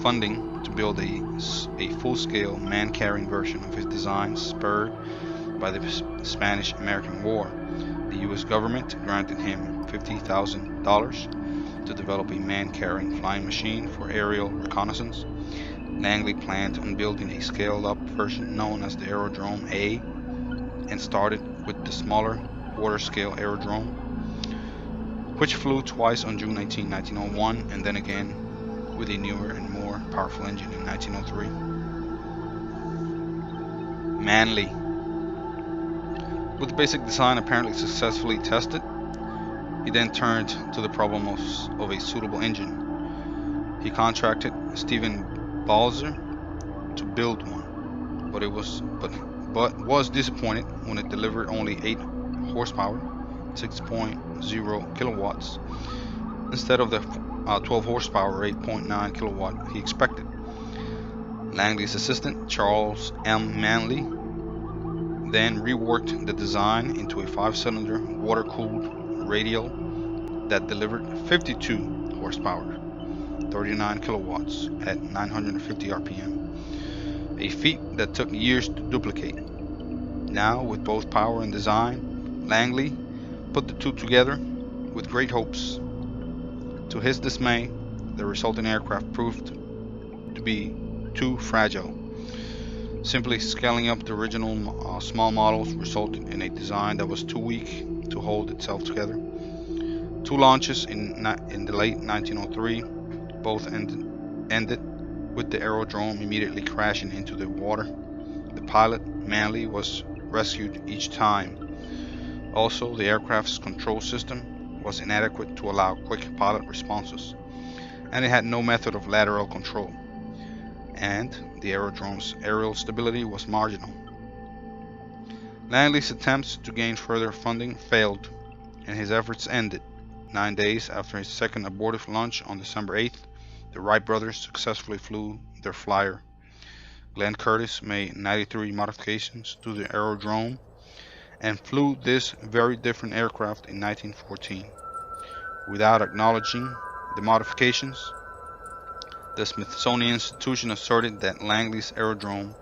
funding to build a full-scale man-carrying version of his design, spurred by the Spanish-American War. The U.S. government granted him $50,000 to develop a man-carrying flying machine for aerial reconnaissance. Langley planned on building a scaled-up version known as the Aerodrome A, and started with the smaller quarter-scale Aerodrome, which flew twice on June 19, 1901, and then again with a newer and more powerful engine in 1903. Manly. With the basic design apparently successfully tested, he then turned to the problem of a suitable engine. He contracted Stephen Balzer to build one, but was disappointed when it delivered only 8 horsepower, 6.0 kilowatts, instead of the 12 horsepower, 8.9 kilowatt he expected. Langley's assistant, Charles M. Manley, then reworked the design into a 5-cylinder water-cooled radial that delivered 52 horsepower, 39 kilowatts at 950 RPM, a feat that took years to duplicate. Now, with both power and design, Langley put the two together with great hopes. To his dismay, the resulting aircraft proved to be too fragile. Simply scaling up the original small models resulted in a design that was too weak to hold itself together. 2 launches in the late 1903 both ended with the aerodrome immediately crashing into the water. The pilot, Manley, was rescued each time. Also, the aircraft's control system was inadequate to allow quick pilot responses, and it had no method of lateral control, and the aerodrome's aerial stability was marginal. Langley's attempts to gain further funding failed, and his efforts ended. 9 days after his second abortive launch on December 8th, the Wright brothers successfully flew their flyer. Glenn Curtiss made 93 modifications to the aerodrome and flew this very different aircraft in 1914. Without acknowledging the modifications, the Smithsonian Institution asserted that Langley's aerodrome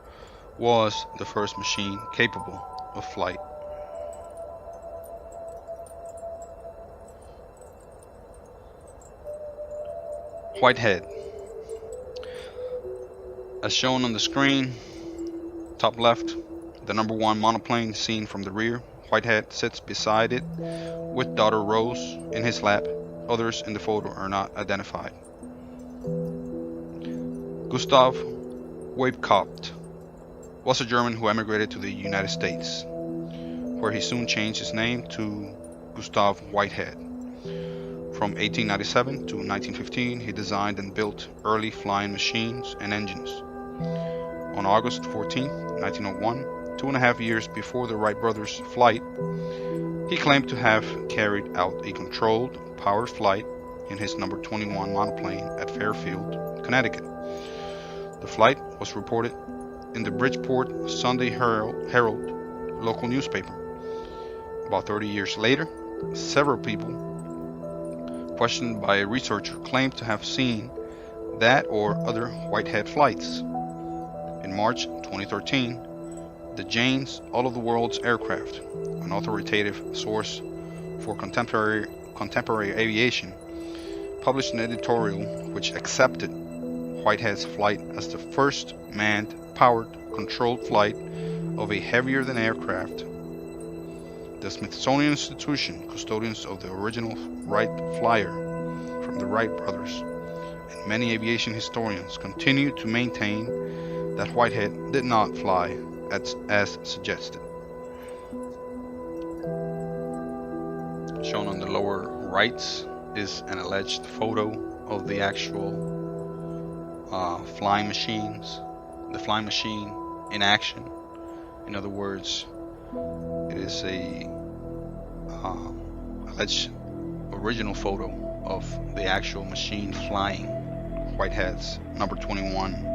was the first machine capable of flight. Whitehead. As shown on the screen, top left, The number one monoplane seen from the rear. Whitehead sits beside it with daughter Rose in his lap. Others in the photo are not identified. Gustave Whitehead was a German who emigrated to the United States, where he soon changed his name to Gustave Whitehead. From 1897 to 1915, he designed and built early flying machines and engines. On August 14, 1901, 2.5 years before the Wright brothers' flight, he claimed to have carried out a controlled, powered flight in his number 21 monoplane at Fairfield, Connecticut. The flight was reported in the Bridgeport Sunday Herald local newspaper. About 30 years later, several people, questioned by a researcher, claimed to have seen that or other Whitehead flights. In March 2013, the Jane's All of the World's Aircraft, an authoritative source for contemporary aviation, published an editorial which accepted Whitehead's flight as the first manned, powered, controlled flight of a heavier-than aircraft. The Smithsonian Institution, custodians of the original Wright Flyer from the Wright brothers, and many aviation historians continue to maintain that Whitehead did not fly as suggested. Shown on the lower right is an alleged photo of the actual flying machines, the flying machine in action. In other words, it is a alleged original photo of the actual machine flying Whitehead's number 21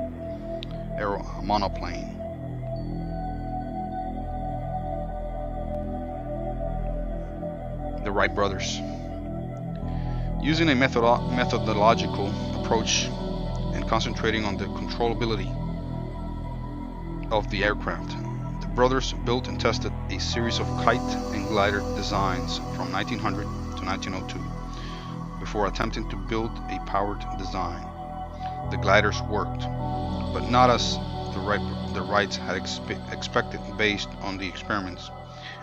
monoplane. The Wright brothers. Using a methodological approach and concentrating on the controllability of the aircraft, the brothers built and tested a series of kite and glider designs from 1900 to 1902 before attempting to build a powered design. The gliders worked, but not as the Wrights had expected based on the experiments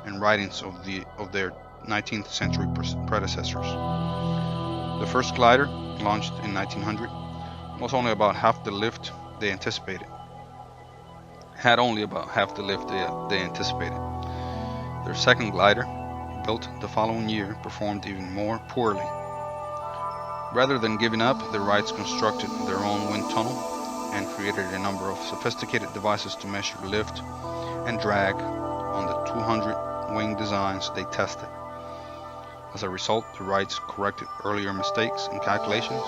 and writings of their 19th century predecessors. The first glider, launched in 1900, was only about half the lift they anticipated. Their second glider, built the following year, performed even more poorly. Rather than giving up, the Wrights constructed their own wind tunnel and created a number of sophisticated devices to measure lift and drag on the 200 wing designs they tested. As a result, the Wrights corrected earlier mistakes in calculations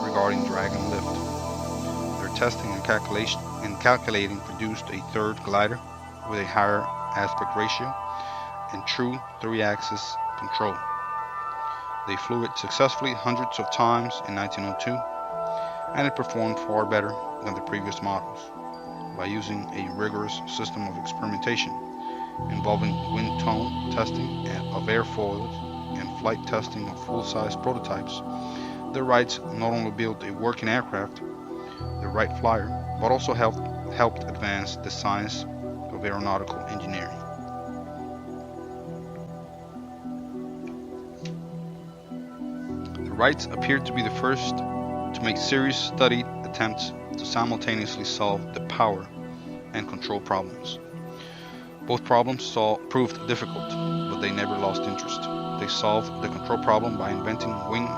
regarding drag and lift. Their testing and calculating produced a third glider with a higher aspect ratio and true 3-axis control. They flew it successfully hundreds of times in 1902, and it performed far better than the previous models by using a rigorous system of experimentation involving wind tunnel testing of airfoils and flight testing of full-size prototypes. The Wrights not only built a working aircraft, the Wright Flyer, but also helped advance the science of aeronautical engineering. The Wrights appeared to be the first to make serious studied attempts to simultaneously solve the power and control problems. Both problems proved difficult, but they never lost interest. They solved the control problem by inventing wing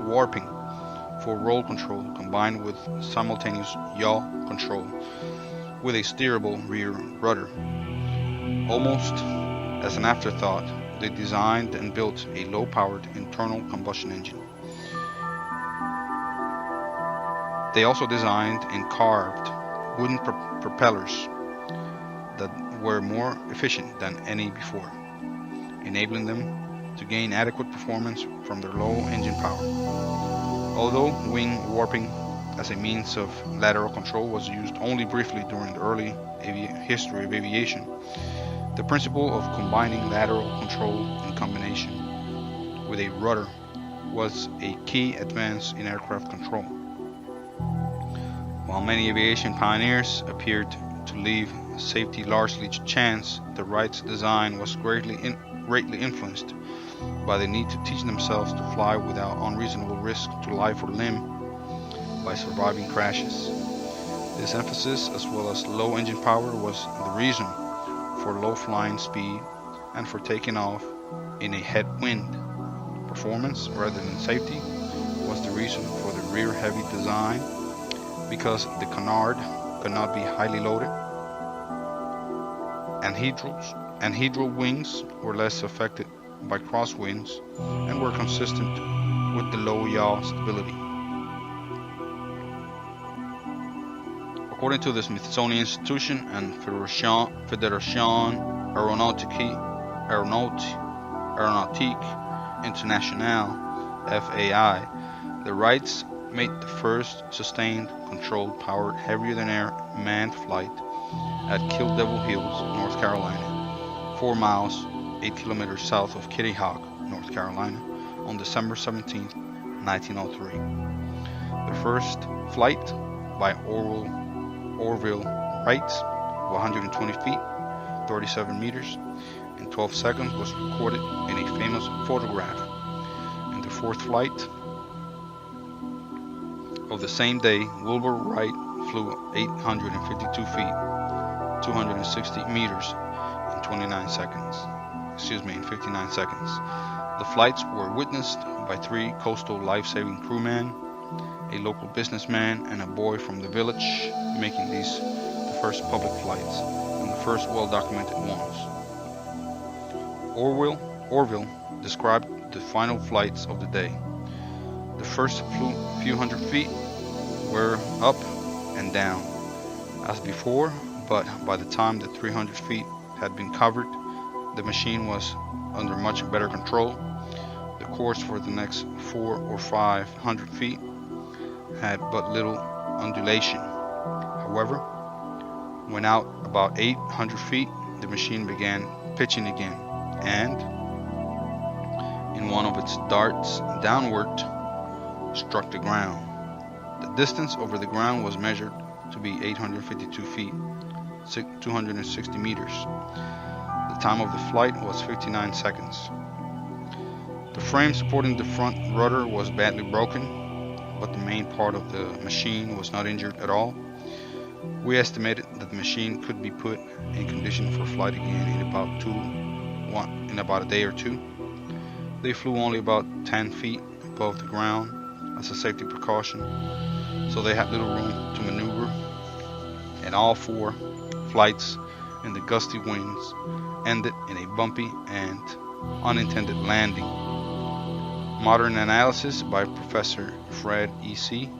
warping for roll control combined with simultaneous yaw control with a steerable rear rudder. Almost as an afterthought, they designed and built a low-powered internal combustion engine. They also designed and carved wooden propellers that were more efficient than any before, enabling them to gain adequate performance from their low engine power. Although wing warping as a means of lateral control was used only briefly during the early history of aviation, the principle of combining lateral control in combination with a rudder was a key advance in aircraft control. While many aviation pioneers appeared to leave safety largely to chance, the Wright's design was greatly influenced by the need to teach themselves to fly without unreasonable risk to life or limb by surviving crashes. This emphasis, as well as low engine power, was the reason for low flying speed and for taking off in a headwind. Performance, rather than safety, was the reason for the rear-heavy design, because the canard could not be highly loaded. Anhedral wings were less affected by crosswinds and were consistent with the low yaw stability. According to the Smithsonian Institution and Fédération Aéronautique Internationale (FAI), the Wrights made the first sustained, controlled, powered, heavier-than-air manned flight at Kill Devil Hills, North Carolina, 4 miles, 8 kilometers south of Kitty Hawk, North Carolina, on December 17, 1903. The first flight by Orville Wright, 120 feet, 37 meters, in 12 seconds was recorded in a famous photograph. In the fourth flight of the same day, Wilbur Wright flew 852 feet, 260 meters, in 59 seconds. In 59 seconds. The flights were witnessed by 3 coastal life-saving crewmen, a local businessman, and a boy from the village, making these the first public flights and the first well-documented ones. Orville described the final flights of the day. The first few hundred feet were up and down as before, but by the time the 300 feet had been covered, the machine was under much better control. The course for the next 400 or 500 feet had but little undulation. However, when out about 800 feet, the machine began pitching again, and in one of its darts downward struck the ground. The distance over the ground was measured to be 852 feet, 260 meters. The time of the flight was 59 seconds. The frame supporting the front rudder was badly broken, but the main part of the machine was not injured at all. We estimated that the machine could be put in condition for flight again in about a day or two. They flew only about 10 feet above the ground as a safety precaution, so they had little room to maneuver, and all 4 flights in the gusty winds ended in a bumpy and unintended landing. Modern analysis by Professor Fred E.C.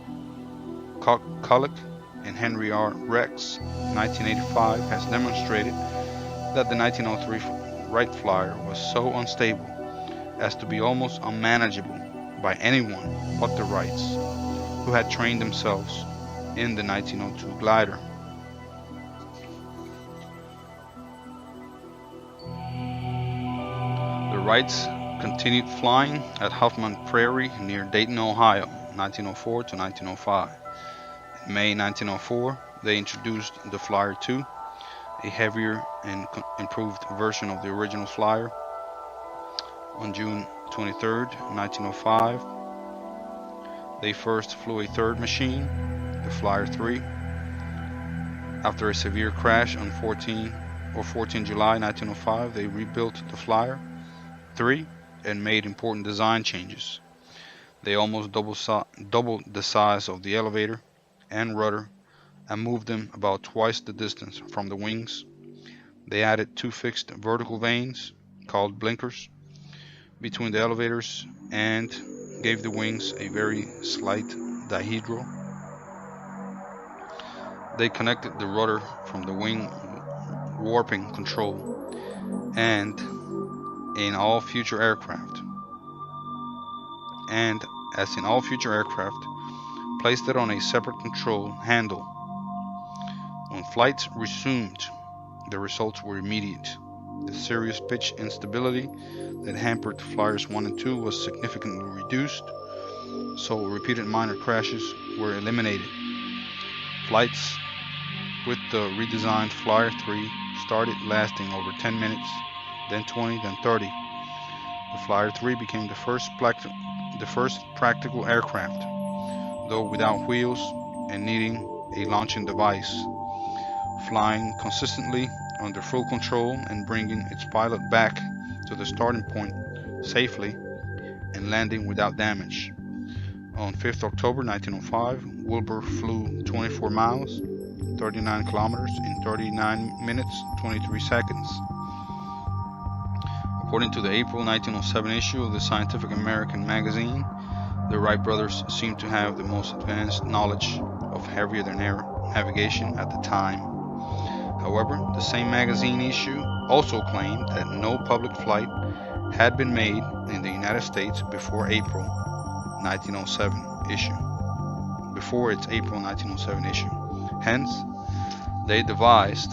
Kulick and Henry R. Rex, 1985, has demonstrated that the 1903 Wright Flyer was so unstable as to be almost unmanageable by anyone but the Wrights, who had trained themselves in the 1902 glider. The Wrights continued flying at Huffman Prairie near Dayton, Ohio, 1904 to 1905. In May 1904, they introduced the Flyer 2, a heavier and improved version of the original Flyer. On June 23, 1905, they first flew a third machine, the Flyer 3. After a severe crash on 14 July 1905, they rebuilt the Flyer 3 and made important design changes. They almost doubled the size of the elevator and rudder and moved them about twice the distance from the wings. They added 2 fixed vertical vanes, called blinkers, between the elevators and gave the wings a very slight dihedral. They connected the rudder from the wing warping control, and in all future aircraft, placed it on a separate control handle. When flights resumed, the results were immediate. The serious pitch instability that hampered Flyers 1 and 2 was significantly reduced, so repeated minor crashes were eliminated. Flights with the redesigned Flyer 3 started lasting over 10 minutes, then 20, then 30. The Flyer 3 became the first practical aircraft, though without wheels and needing a launching device, flying consistently under full control and bringing its pilot back to the starting point safely and landing without damage. On 5th October 1905, Wilbur flew 24 miles, 39 kilometers in 39 minutes, 23 seconds. According to the April 1907 issue of the Scientific American magazine, the Wright brothers seemed to have the most advanced knowledge of heavier-than-air navigation at the time. However, the same magazine issue also claimed that no public flight had been made in the United States before its April 1907 issue. Hence, they devised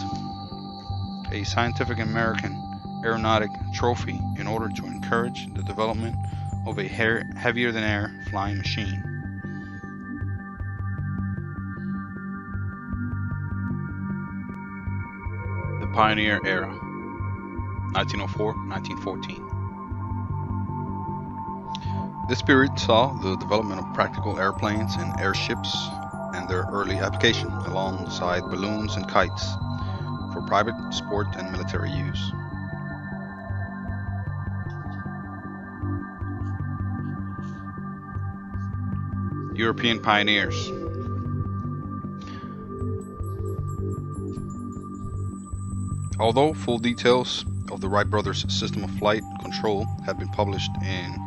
a Scientific American aeronautic trophy in order to encourage the development of a heavier-than-air flying machine. The Pioneer Era, 1904-1914. This period saw the development of practical airplanes and airships and their early application alongside balloons and kites for private, sport, and military use. European pioneers. Although full details of the Wright brothers' system of flight control had been published in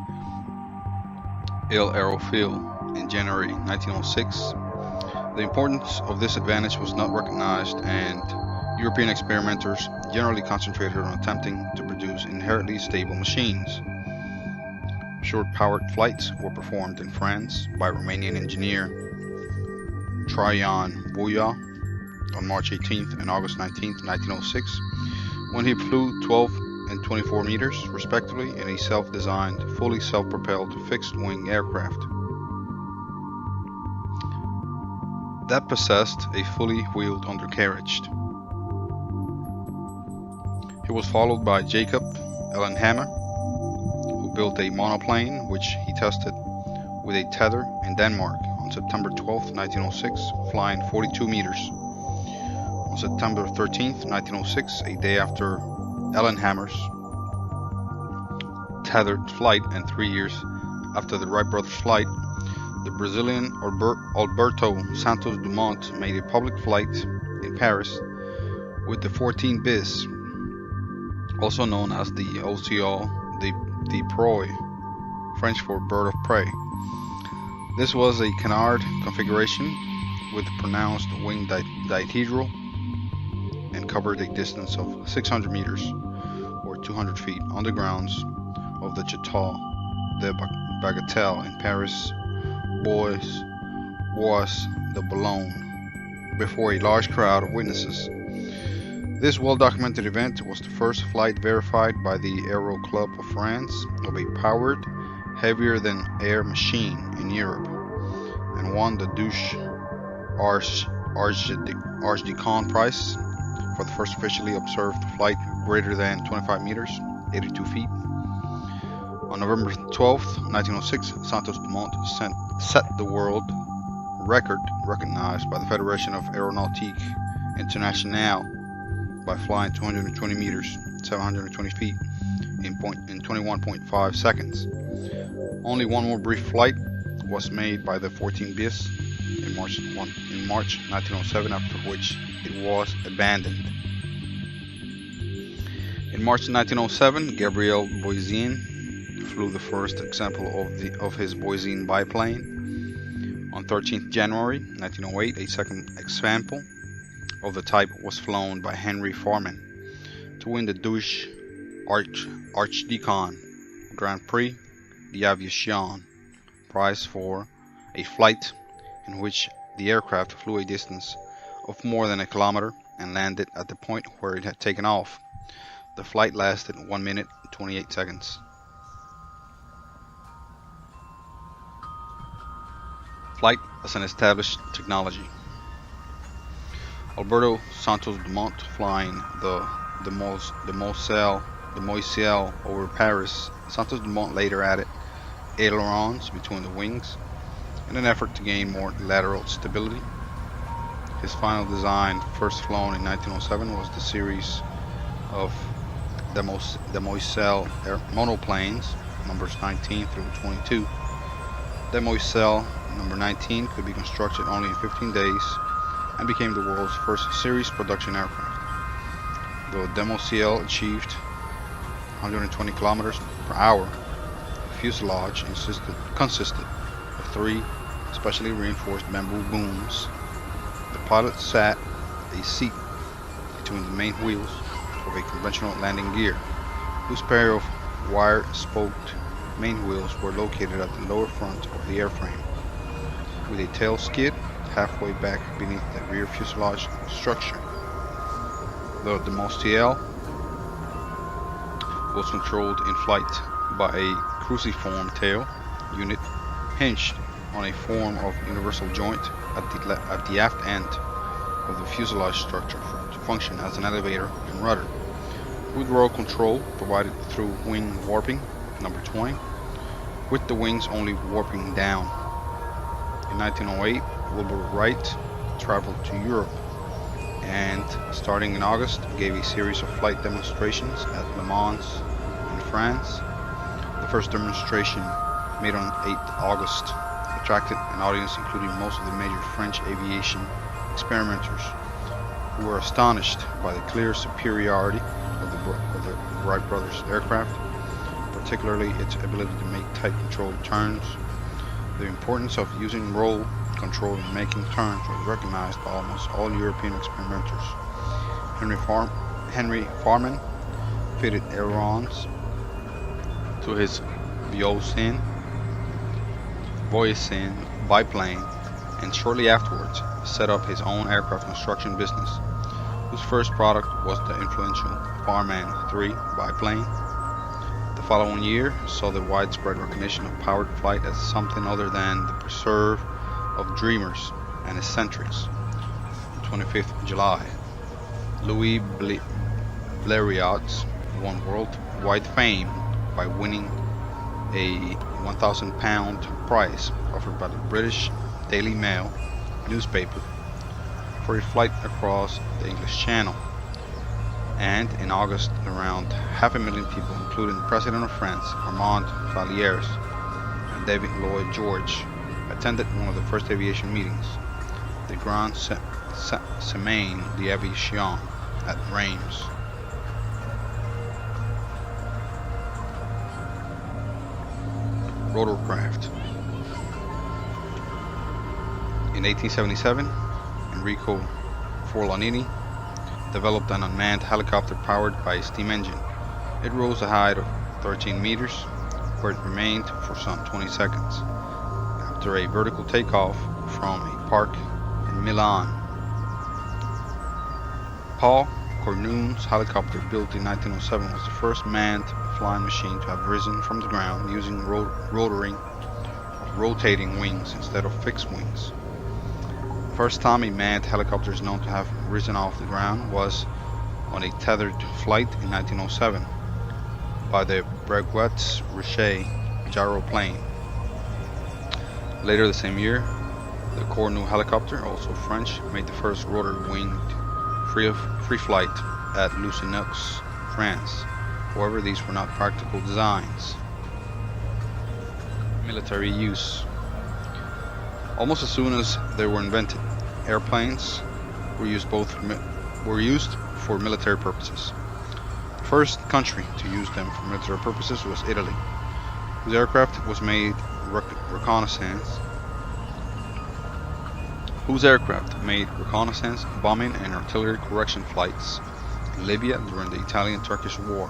Il Aerophile in January 1906, the importance of this advantage was not recognized, and European experimenters generally concentrated on attempting to produce inherently stable machines. Short-powered flights were performed in France by Romanian engineer Traian Voia on March 18th and August 19th, 1906, when he flew 12 and 24 meters, respectively, in a self-designed, fully self-propelled fixed-wing aircraft that possessed a fully wheeled undercarriage. He was followed by Jacob Ellenhammer, who built a monoplane which he tested with a tether in Denmark on September 12, 1906, flying 42 meters. On September 13, 1906, a day after Ellenhammer's tethered flight and 3 years after the Wright brothers' flight, the Brazilian Alberto Santos Dumont made a public flight in Paris with the 14 bis, also known as the OCL de proie, French for bird of prey. This was a canard configuration with pronounced wing dihedral and covered a distance of 600 meters or 200 feet on the grounds of the Château de Bagatelle in Paris, Bois de Boulogne, before a large crowd of witnesses. This well-documented event was the first flight verified by the Aero Club of France of a powered, heavier-than-air machine in Europe, and won the Douche Archdeacon Prize for the first officially observed flight greater than 25 meters, 82 feet. On November 12, 1906, Santos Dumont set the world record recognized by the Federation of Aéronautique Internationale by flying 220 meters, 720 feet, in 21.5 seconds. Only one more brief flight was made by the 14 bis in March 1907, after which it was abandoned. In March 1907, Gabriel Boisien flew the first example of his Boisien biplane. On 13th January 1908, a second example of the type was flown by Henry Foreman to win the Douche Archdeacon Grand Prix d'Aviation prize for a flight in which the aircraft flew a distance of more than a kilometer and landed at the point where it had taken off. The flight lasted 1 minute and 28 seconds. Flight as an established technology. Alberto Santos Dumont flying the Moiselle over Paris. Santos Dumont later added ailerons between the wings in an effort to gain more lateral stability. His final design, first flown in 1907, was the series of the Moiselle monoplanes, numbers 19 through 22. The Moiselle number 19 could be constructed only in 15 days and became the world's first series production aircraft. The Demoiselle achieved 120 kilometers per hour. The fuselage consisted of 3 specially reinforced bamboo booms. The pilot sat a seat between the main wheels of a conventional landing gear, whose pair of wire-spoked main wheels were located at the lower front of the airframe, with a tail skid halfway back beneath the rear fuselage structure. The Demoiselle was controlled in flight by a cruciform tail unit hinged on a form of universal joint at the aft end of the fuselage structure to function as an elevator and rudder, with roll control provided through wing warping, number 20, with the wings only warping down. In 1908, Wilbur Wright traveled to Europe and, starting in August, gave a series of flight demonstrations at Le Mans in France. The first demonstration, made on 8th August, attracted an audience including most of the major French aviation experimenters, who were astonished by the clear superiority of the Wright brothers' aircraft, particularly its ability to make tight controlled turns. The importance of using roll control in making turns was recognized by almost all European experimenters. Henry Foreman fitted ailerons to his Voisin biplane, and shortly afterwards set up his own aircraft construction business, whose first product was the influential Farman III biplane. The following year saw the widespread recognition of powered flight as something other than the preserve of dreamers and eccentrics. On 25th of July, Louis Blériot won worldwide fame by winning a £1,000 prize offered by the British Daily Mail newspaper for a flight across the English Channel. And in August, around 500,000 people, including the President of France, Armand Vallières, and David Lloyd George, attended one of the first aviation meetings, the Grand Semaine d'Aviation at Reims. Rotorcraft. In 1877, Enrico Forlanini developed an unmanned helicopter powered by a steam engine. It rose a height of 13 meters, where it remained for some 20 seconds, after a vertical takeoff from a park in Milan. Paul Cornune's helicopter, built in 1907, was the first manned flying machine to have risen from the ground using rotating wings instead of fixed wings. The first time a manned helicopter is known to have risen off the ground was on a tethered flight in 1907 by the Breguet Richer gyroplane. Later the same year, the Cornu helicopter, also French, made the first rotor-winged free flight at Lucenox, France. However, these were not practical designs. Military use. Almost as soon as they were invented, airplanes were used for military purposes. The first country to use them for military purposes was Italy, whose aircraft made reconnaissance, bombing, and artillery correction flights in Libya during the Italian-Turkish War,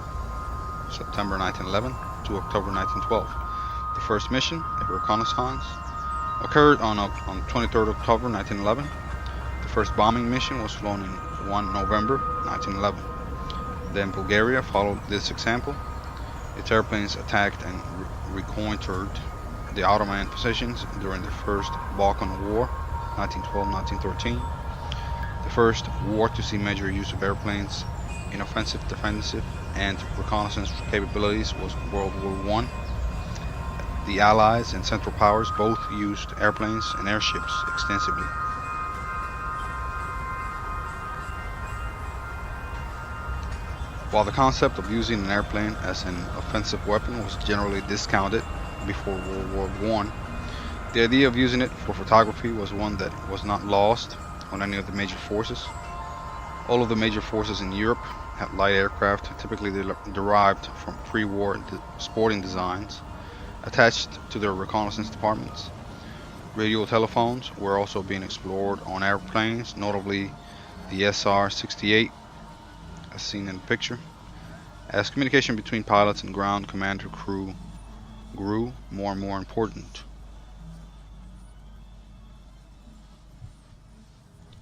September 1911 to October 1912. The first mission, a reconnaissance, occurred on 23rd October 1911. The first bombing mission was flown in 1 November 1911. Then Bulgaria followed this example. Its airplanes attacked and reconnoitered the Ottoman positions during the First Balkan War, 1912-1913. The first war-to-sea major use of airplanes in offensive, defensive, and reconnaissance capabilities was World War I. The Allies and Central Powers both used airplanes and airships extensively. While the concept of using an airplane as an offensive weapon was generally discounted before World War I, the idea of using it for photography was one that was not lost on any of the major forces. All of the major forces in Europe had light aircraft, typically derived from pre-war sporting designs, attached to their reconnaissance departments. Radio telephones were also being explored on airplanes, notably the SR-68, as seen in the picture, as communication between pilots and ground commander crew grew more and more important.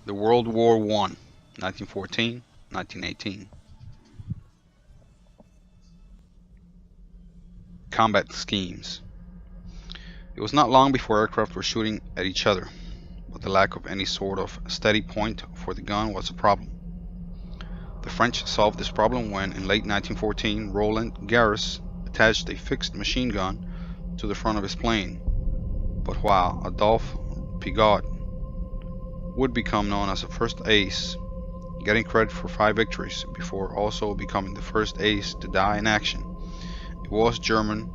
The World War I, 1914-1918. Combat schemes. It was not long before aircraft were shooting at each other, but the lack of any sort of steady point for the gun was a problem. The French solved this problem when, in late 1914, Roland Garros attached a fixed machine gun to the front of his plane. But while Adolphe Pigot would become known as the first ace, getting credit for 5 victories before also becoming the first ace to die in action, it was German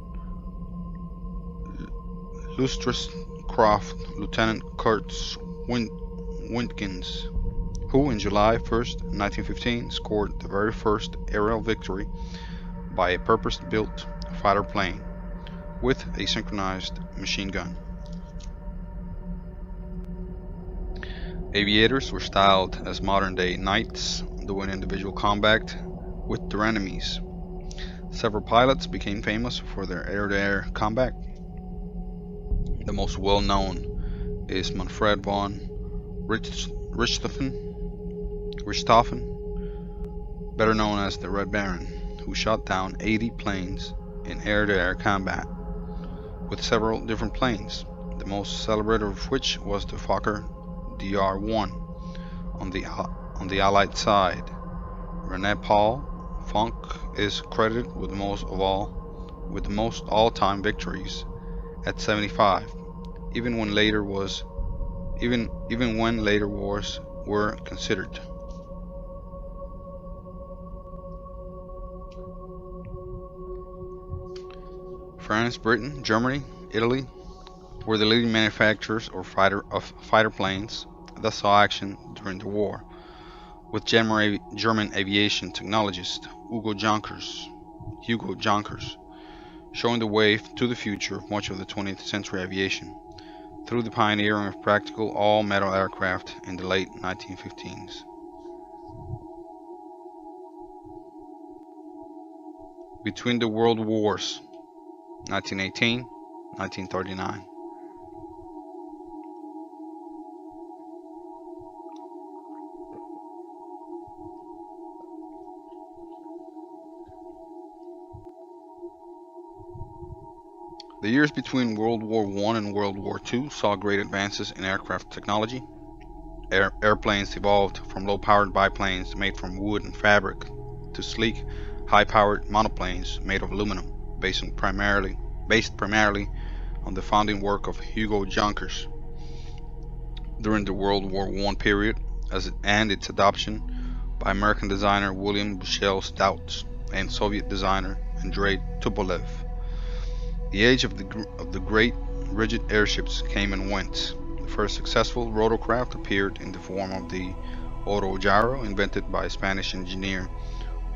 Luftwaffe Lieutenant Kurt Windkins, who in July 1st, 1915 scored the very first aerial victory by a purpose-built fighter plane with a synchronized machine gun. Aviators were styled as modern-day knights doing individual combat with their enemies. Several pilots became famous for their air-to-air combat. The most well-known is Manfred von Richthofen, better known as the Red Baron, who shot down 80 planes in air-to-air combat with several different planes, the most celebrated of which was the Fokker DR-1 on the Allied side. René Paul Fonck is credited with most all-time victories at 75, even when later wars were considered. France, Britain, Germany, Italy were the leading manufacturers of fighter planes that saw action during the war, with German aviation technologist Hugo Junkers showing the way to the future of much of the 20th century aviation through the pioneering of practical all-metal aircraft in the late 1915s. Between the World Wars, 1918-1939. The years between World War I and World War II saw great advances in aircraft technology. Airplanes evolved from low-powered biplanes made from wood and fabric to sleek, high-powered monoplanes made of aluminum, based primarily on the founding work of Hugo Junkers. During the World War I period, and its adoption by American designer William Bushell Stouts and Soviet designer Andrei Tupolev. The age of the great rigid airships came and went. The first successful rotorcraft appeared in the form of the Autogyro, invented by Spanish engineer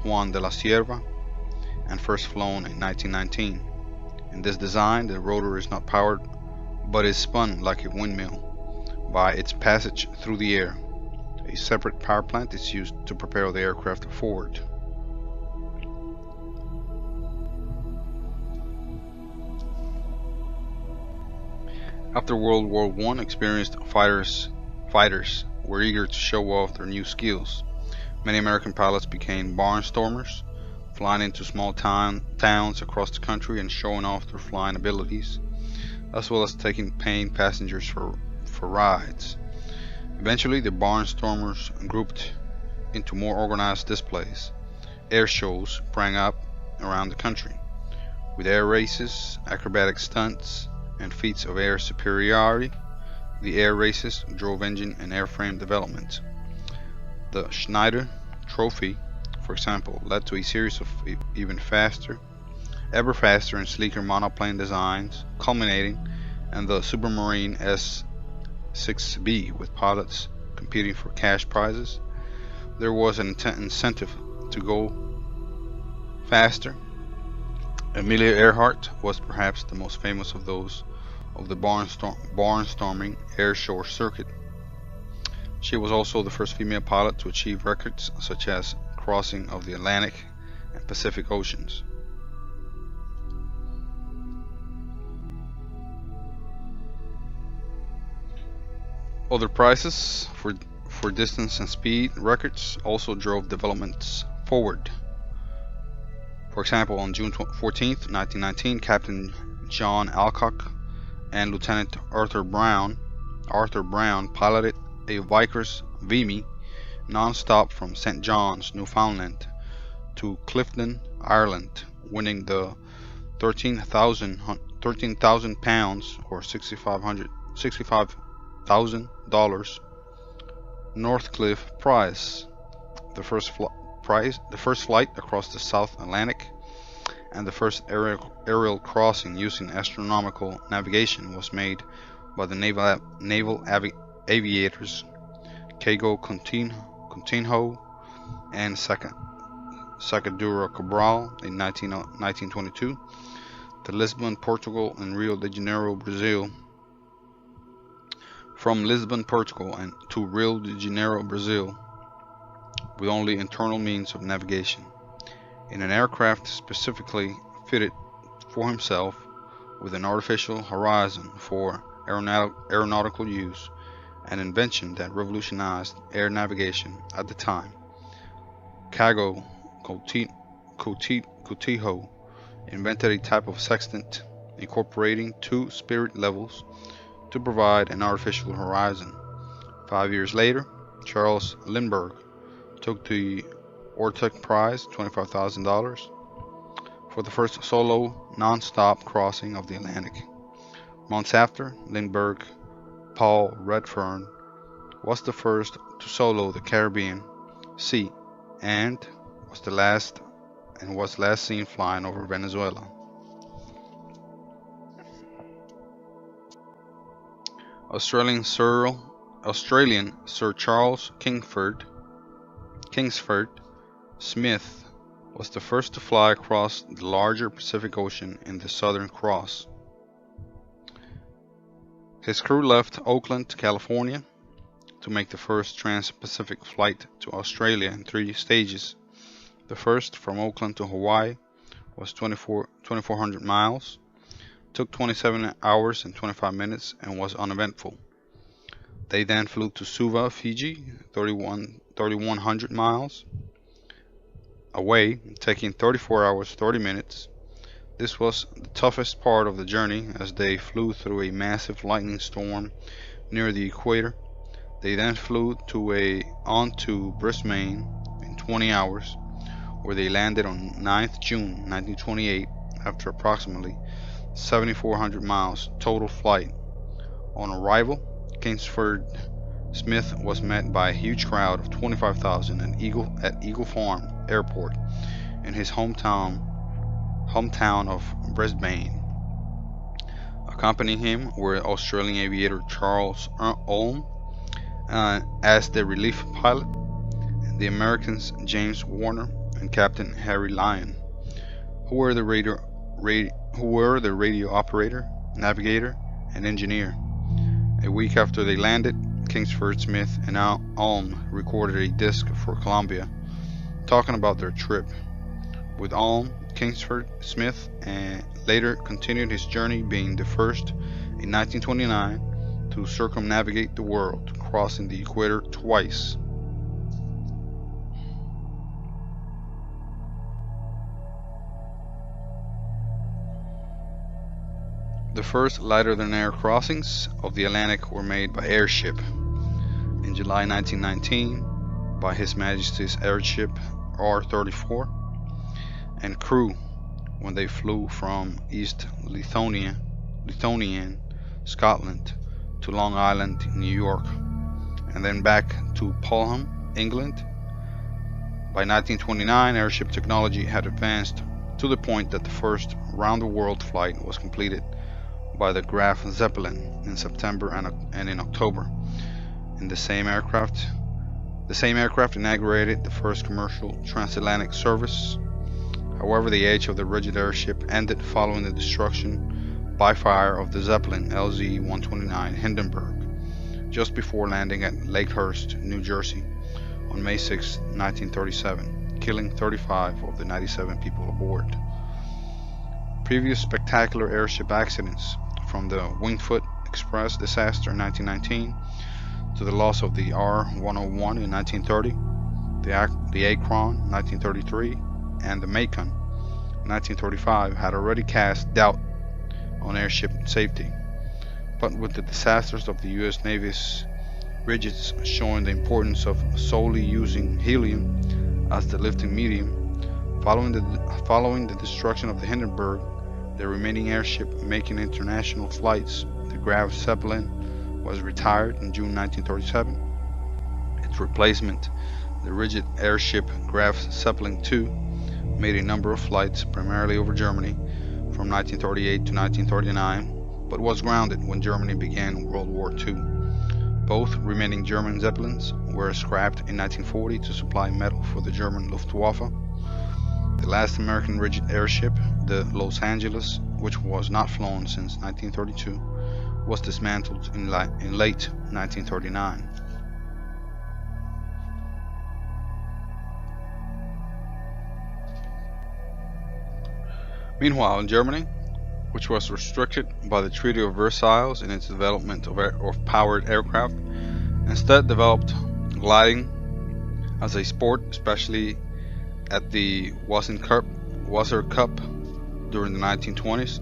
Juan de la Cierva and first flown in 1919. In this design, the rotor is not powered but is spun like a windmill by its passage through the air. A separate power plant is used to propel the aircraft forward. After World War I, experienced fighters were eager to show off their new skills. Many American pilots became barnstormers, flying into small towns across the country and showing off their flying abilities, as well as taking paying passengers for rides. Eventually, the barnstormers grouped into more organized displays. Air shows sprang up around the country, with air races, acrobatic stunts, and feats of air superiority. The air races drove engine and airframe development. The Schneider Trophy, for example, led to a series of ever faster and sleeker monoplane designs, culminating in the Supermarine S-6B with pilots competing for cash prizes. There was an incentive to go faster. Amelia Earhart was perhaps the most famous of those of the barnstorming airshow circuit. She was also the first female pilot to achieve records such as crossing of the Atlantic and Pacific Oceans. Other prizes for distance and speed records also drove developments forward. For example, on June 14, 1919, Captain John Alcock and Lieutenant Arthur Brown piloted a Vickers Vimy non-stop from St. John's, Newfoundland to Clifton, Ireland, winning the 13,000 pounds or $65,000 Northcliffe Prize, the first flight across the South Atlantic, and the first aerial crossing using astronomical navigation was made by the naval aviators Cago Coutinho and Sacadura Cabral in 1922 to Lisbon, Portugal, and Rio de Janeiro, Brazil. From Lisbon, Portugal, and to Rio de Janeiro, Brazil, with only internal means of navigation, in an aircraft specifically fitted for himself, with an artificial horizon for aeronautical use, an invention that revolutionized air navigation at the time. Cago Coutinho invented a type of sextant incorporating two spirit levels to provide an artificial horizon. 5 years later, Charles Lindbergh took the Ortec Prize, $25,000, for the first solo non-stop crossing of the Atlantic. Months after, Lindbergh, Paul Redfern was the first to solo the Caribbean Sea and was last seen flying over Venezuela. Australian Sir Charles Kingsford Smith was the first to fly across the larger Pacific Ocean in the Southern Cross. His crew left Oakland, California, to make the first trans-Pacific flight to Australia in 3 stages. The first, from Oakland to Hawaii, was 2,400 miles, took 27 hours and 25 minutes, and was uneventful. They then flew to Suva, Fiji, 3,100 miles away, taking 34 hours 30 minutes. This was the toughest part of the journey, as they flew through a massive lightning storm near the equator. They then flew on to Brisbane in 20 hours, where they landed on 9th June 1928 after approximately 7,400 miles total flight. On arrival, Kingsford Smith was met by a huge crowd of 25,000 at Eagle Farm Airport in his hometown of Brisbane. Accompanying him were Australian aviator Charles Ulm as the relief pilot, and the Americans James Warner and Captain Harry Lyon, who were the radio operator, navigator, and engineer. A week after they landed, Kingsford Smith and Ulm recorded a disc for Columbia, talking about their trip. With Ulm, Kingsford Smith later continued his journey, being the first in 1929 to circumnavigate the world, crossing the equator twice. The first lighter-than-air crossings of the Atlantic were made by airship. in July 1919 by His Majesty's Airship R-34 and crew when they flew from East Lithuanian Scotland to Long Island, New York, and then back to Polham, England. By 1929, airship technology had advanced to the point that the first round-the-world flight was completed by the Graf Zeppelin in September and in October. In the same aircraft inaugurated the first commercial transatlantic service. However, the age of the rigid airship ended following the destruction by fire of the Zeppelin LZ-129 Hindenburg just before landing at Lakehurst, New Jersey on May 6, 1937, killing 35 of the 97 people aboard. Previous spectacular airship accidents, from the Wingfoot Express disaster in 1919 to the loss of the R-101 in 1930, the Akron 1933, and the Macon 1935 had already cast doubt on airship safety. But with the disasters of the U.S. Navy's rigids showing the importance of solely using helium as the lifting medium, following the destruction of the Hindenburg, the remaining airship making international flights, the Graf Zeppelin, was retired in June 1937. Its replacement, the rigid airship Graf Zeppelin II, made a number of flights primarily over Germany from 1938 to 1939, but was grounded when Germany began World War II. Both remaining German Zeppelins were scrapped in 1940 to supply metal for the German Luftwaffe. The last American rigid airship, the Los Angeles, which was not flown since 1932, was dismantled in late 1939. Meanwhile, in Germany, which was restricted by the Treaty of Versailles in its development of powered aircraft, instead developed gliding as a sport, especially at the Wasser Cup during the 1920s.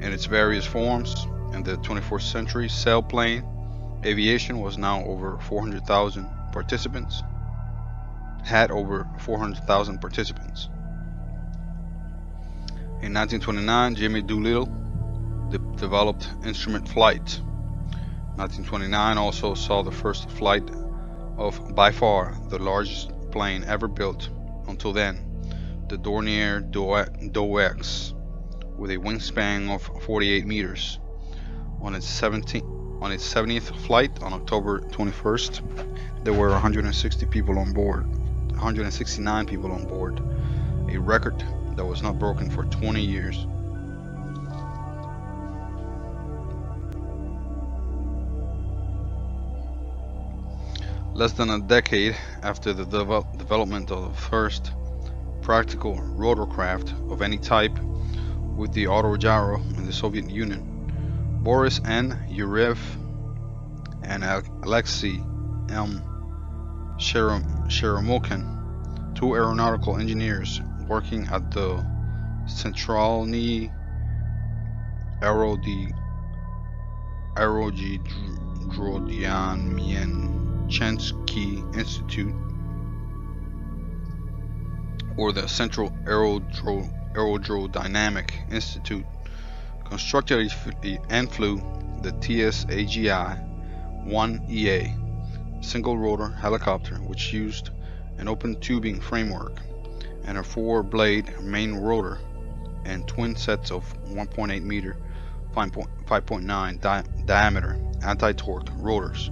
In its various forms, in the 21st century, sailplane aviation was now over 400,000 participants. In 1929, Jimmy Doolittle developed instrument flight. 1929 also saw the first flight of, by far, the largest plane ever built until then, the Dornier DoX, with a wingspan of 48 meters. On its 70th flight on October 21st, there were 169 people on board, a record that was not broken for 20 years. Less than a decade after the development of the first practical rotorcraft of any type with the autogyro in the Soviet Union, Boris N. Yurev and Alexei M. Sheremokin, two aeronautical engineers working at the Centralny Aerodromyanchensky Institute, or the Central Aerodynamic Institute, constructed and flew the TS-AGI-1EA single rotor helicopter, which used an open tubing framework and a 4-blade main rotor and twin sets of 1.8 meter 5.9 diameter anti-torque rotors,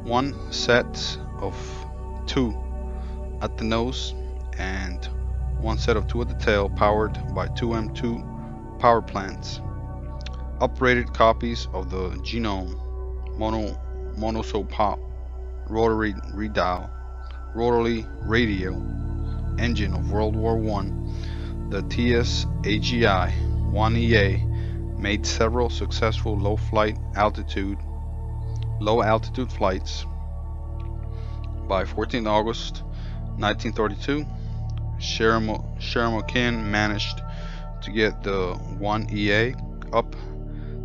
one set of 2 at the nose and one set of 2 at the tail, powered by 2 M2 power plants. Uprated copies of the Genome monosopop rotary radio engine of World War I, the TS-AGI-1EA made several successful low altitude flights. By 14 August 1932, Sheremokin managed to get the 1EA up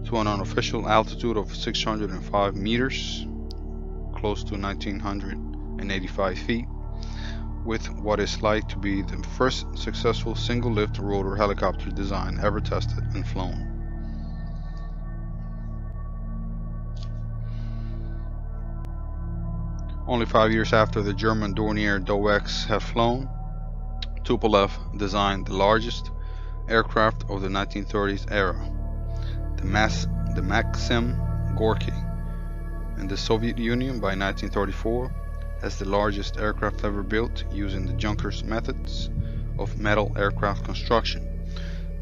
to an unofficial altitude of 605 meters, close to 1,985 feet, with what is likely to be the first successful single-lift rotor helicopter design ever tested and flown. Only 5 years after the German Dornier DOX had flown, Tupolev designed the largest aircraft of the 1930s era, the Maxim Gorky, in the Soviet Union by 1934 as the largest aircraft ever built using the Junkers methods of metal aircraft construction.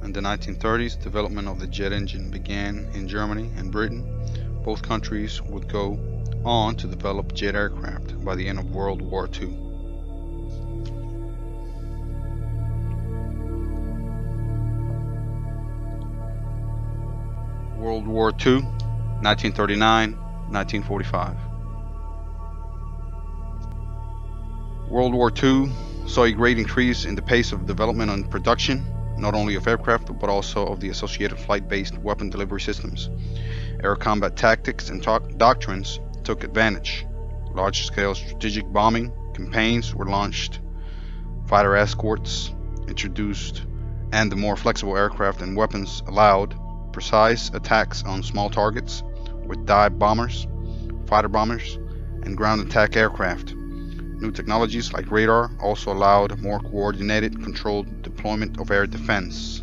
In the 1930s, development of the jet engine began in Germany and Britain. Both countries would go on to develop jet aircraft by the end of World War II. World War II, 1939-1945. World War II saw a great increase in the pace of development and production, not only of aircraft but also of the associated flight-based weapon delivery systems. Air combat tactics and doctrines took advantage. Large-scale strategic bombing campaigns were launched, fighter escorts introduced, and the more flexible aircraft and weapons allowed precise attacks on small targets with dive bombers, fighter bombers, and ground attack aircraft. New technologies like radar also allowed more coordinated, controlled deployment of air defense.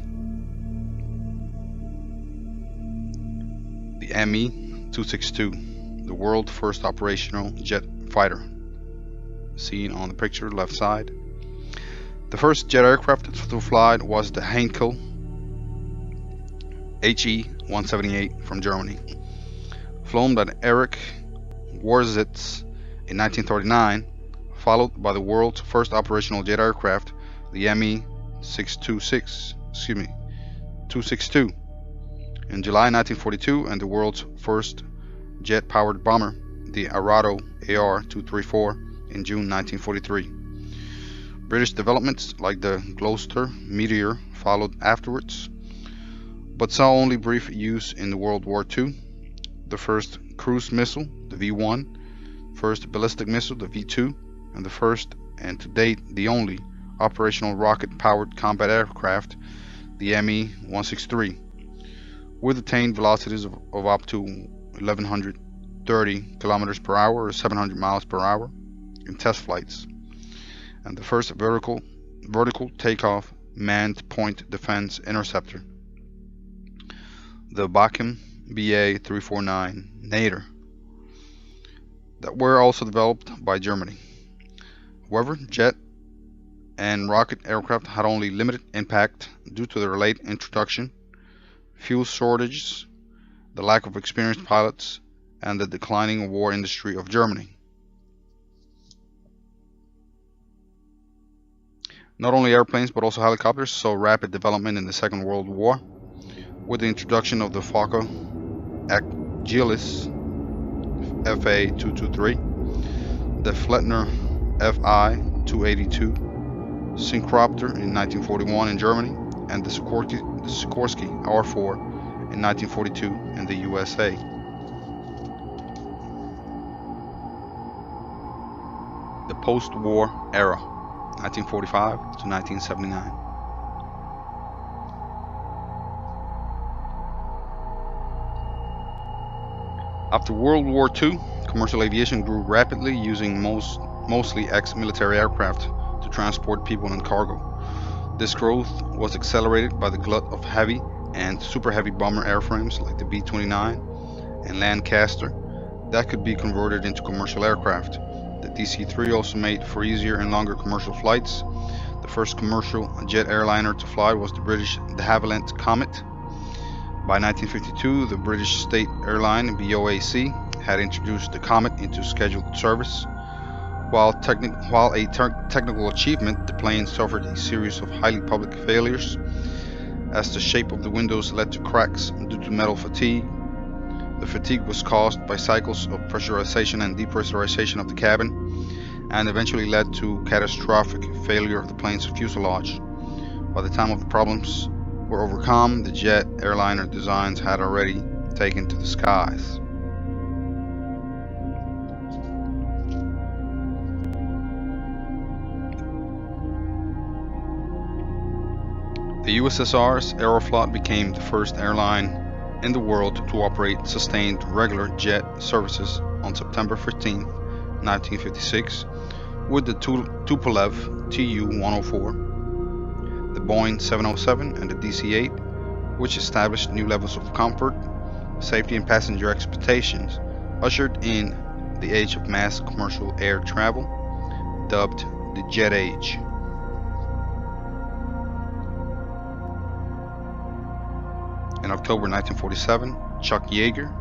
The Me-262, the world's first operational jet fighter, seen on the picture left side. The first jet aircraft to fly was the Heinkel HE-178 from Germany, flown by Erich Warsitz in 1939, followed by the world's first operational jet aircraft, the Me-262 in July 1942, and the world's first jet-powered bomber, the Arado AR-234, in June 1943. British developments like the Gloucester Meteor followed afterwards, but saw only brief use in the World War II. The first cruise missile, the V-1, first ballistic missile, the V-2, and the first, and to date the only, operational rocket-powered combat aircraft, the Me-163, with attained velocities of up to 1,130 kilometers per hour or 700 miles per hour in test flights, and the first vertical takeoff manned point defense interceptor, the Bakum BA-349 Nader, that were also developed by Germany. However, jet and rocket aircraft had only limited impact due to their late introduction, fuel shortages, the lack of experienced pilots, and the declining war industry of Germany. Not only airplanes but also helicopters saw rapid development in the Second World War, with the introduction of the Fokker Agilis FA-223, the Flettner Fi-282 Syncropter in 1941 in Germany, and the Sikorsky R-4 in 1942 in the USA. The post-war era, 1945 to 1979. After World War II, commercial aviation grew rapidly, using mostly ex-military aircraft to transport people and cargo. This growth was accelerated by the glut of heavy and super heavy bomber airframes like the B-29 and Lancaster that could be converted into commercial aircraft. The DC-3 also made for easier and longer commercial flights. The first commercial jet airliner to fly was the British de Havilland Comet. By 1952, the British state airline BOAC had introduced the Comet into scheduled service. While a technical achievement, the plane suffered a series of highly public failures, as the shape of the windows led to cracks due to metal fatigue. The fatigue was caused by cycles of pressurization and depressurization of the cabin, and eventually led to catastrophic failure of the plane's fuselage. By the time of the problems were overcome, the jet airliner designs had already taken to the skies. The USSR's Aeroflot became the first airline in the world to operate sustained regular jet services on September 15, 1956, with the Tupolev Tu-104, the Boeing 707 and the DC-8, which established new levels of comfort, safety and passenger expectations, ushered in the age of mass commercial air travel, dubbed the Jet Age. In October 1947, Chuck Yeager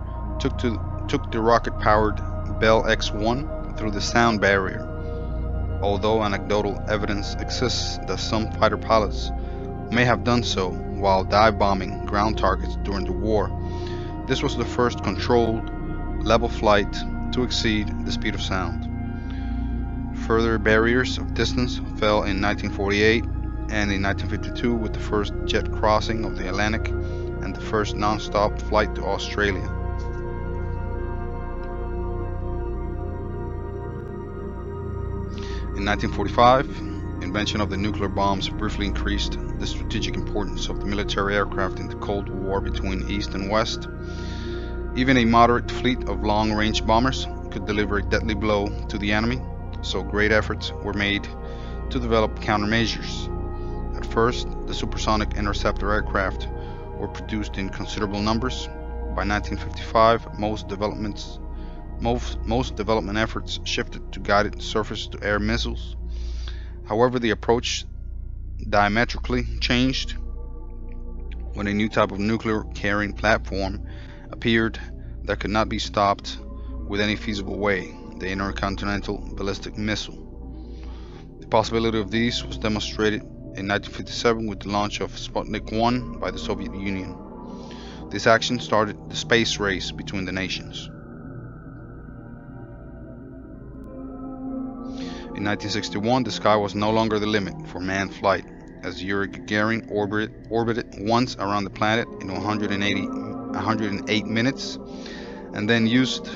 took the rocket-powered Bell X-1 through the sound barrier. Although anecdotal evidence exists that some fighter pilots may have done so while dive-bombing ground targets during the war, this was the first controlled, level flight to exceed the speed of sound. Further barriers of distance fell in 1948 and in 1952 with the first jet crossing of the Atlantic and the first non-stop flight to Australia. In 1945, invention of the nuclear bombs briefly increased the strategic importance of the military aircraft in the Cold War between East and West. Even a moderate fleet of long-range bombers could deliver a deadly blow to the enemy, so great efforts were made to develop countermeasures. At first, the supersonic interceptor aircraft were produced in considerable numbers. By 1955, most development efforts shifted to guided surface-to-air missiles. However, the approach diametrically changed when a new type of nuclear-carrying platform appeared that could not be stopped with any feasible way: the intercontinental ballistic missile. The possibility of these was demonstrated in 1957 with the launch of Sputnik 1 by the Soviet Union. This action started the space race between the nations. In 1961, the sky was no longer the limit for manned flight, as Yuri Gagarin orbited once around the planet in 108 minutes, and then used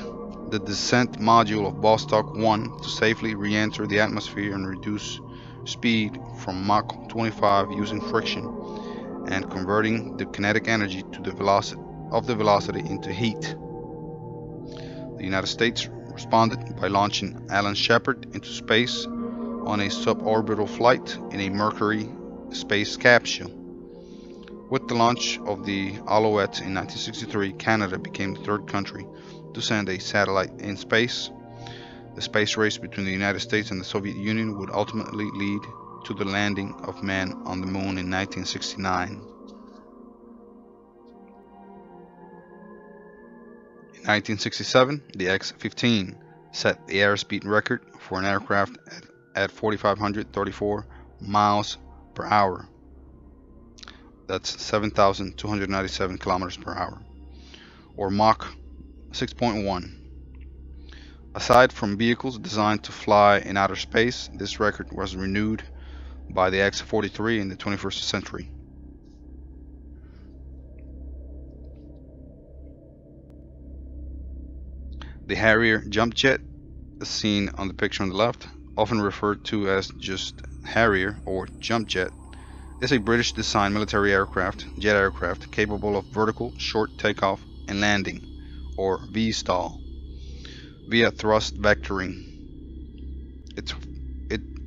the descent module of Vostok 1 to safely re-enter the atmosphere and reduce speed from Mach 25 using friction and converting the kinetic energy to the velocity into heat. The United States responded by launching Alan Shepard into space on a suborbital flight in a Mercury space capsule. With the launch of the Alouette in 1963, Canada became the third country to send a satellite in space. The space race between the United States and the Soviet Union would ultimately lead to the landing of man on the moon in 1969. In 1967, the X-15 set the airspeed record for an aircraft at 4,534 miles per hour. That's 7,297 kilometers per hour, or Mach 6.1. Aside from vehicles designed to fly in outer space, this record was renewed by the X-43 in the 21st century. The Harrier jump jet, as seen on the picture on the left, often referred to as just Harrier or jump jet, is a British designed military jet aircraft capable of vertical short takeoff and landing, or VSTOL, via thrust vectoring.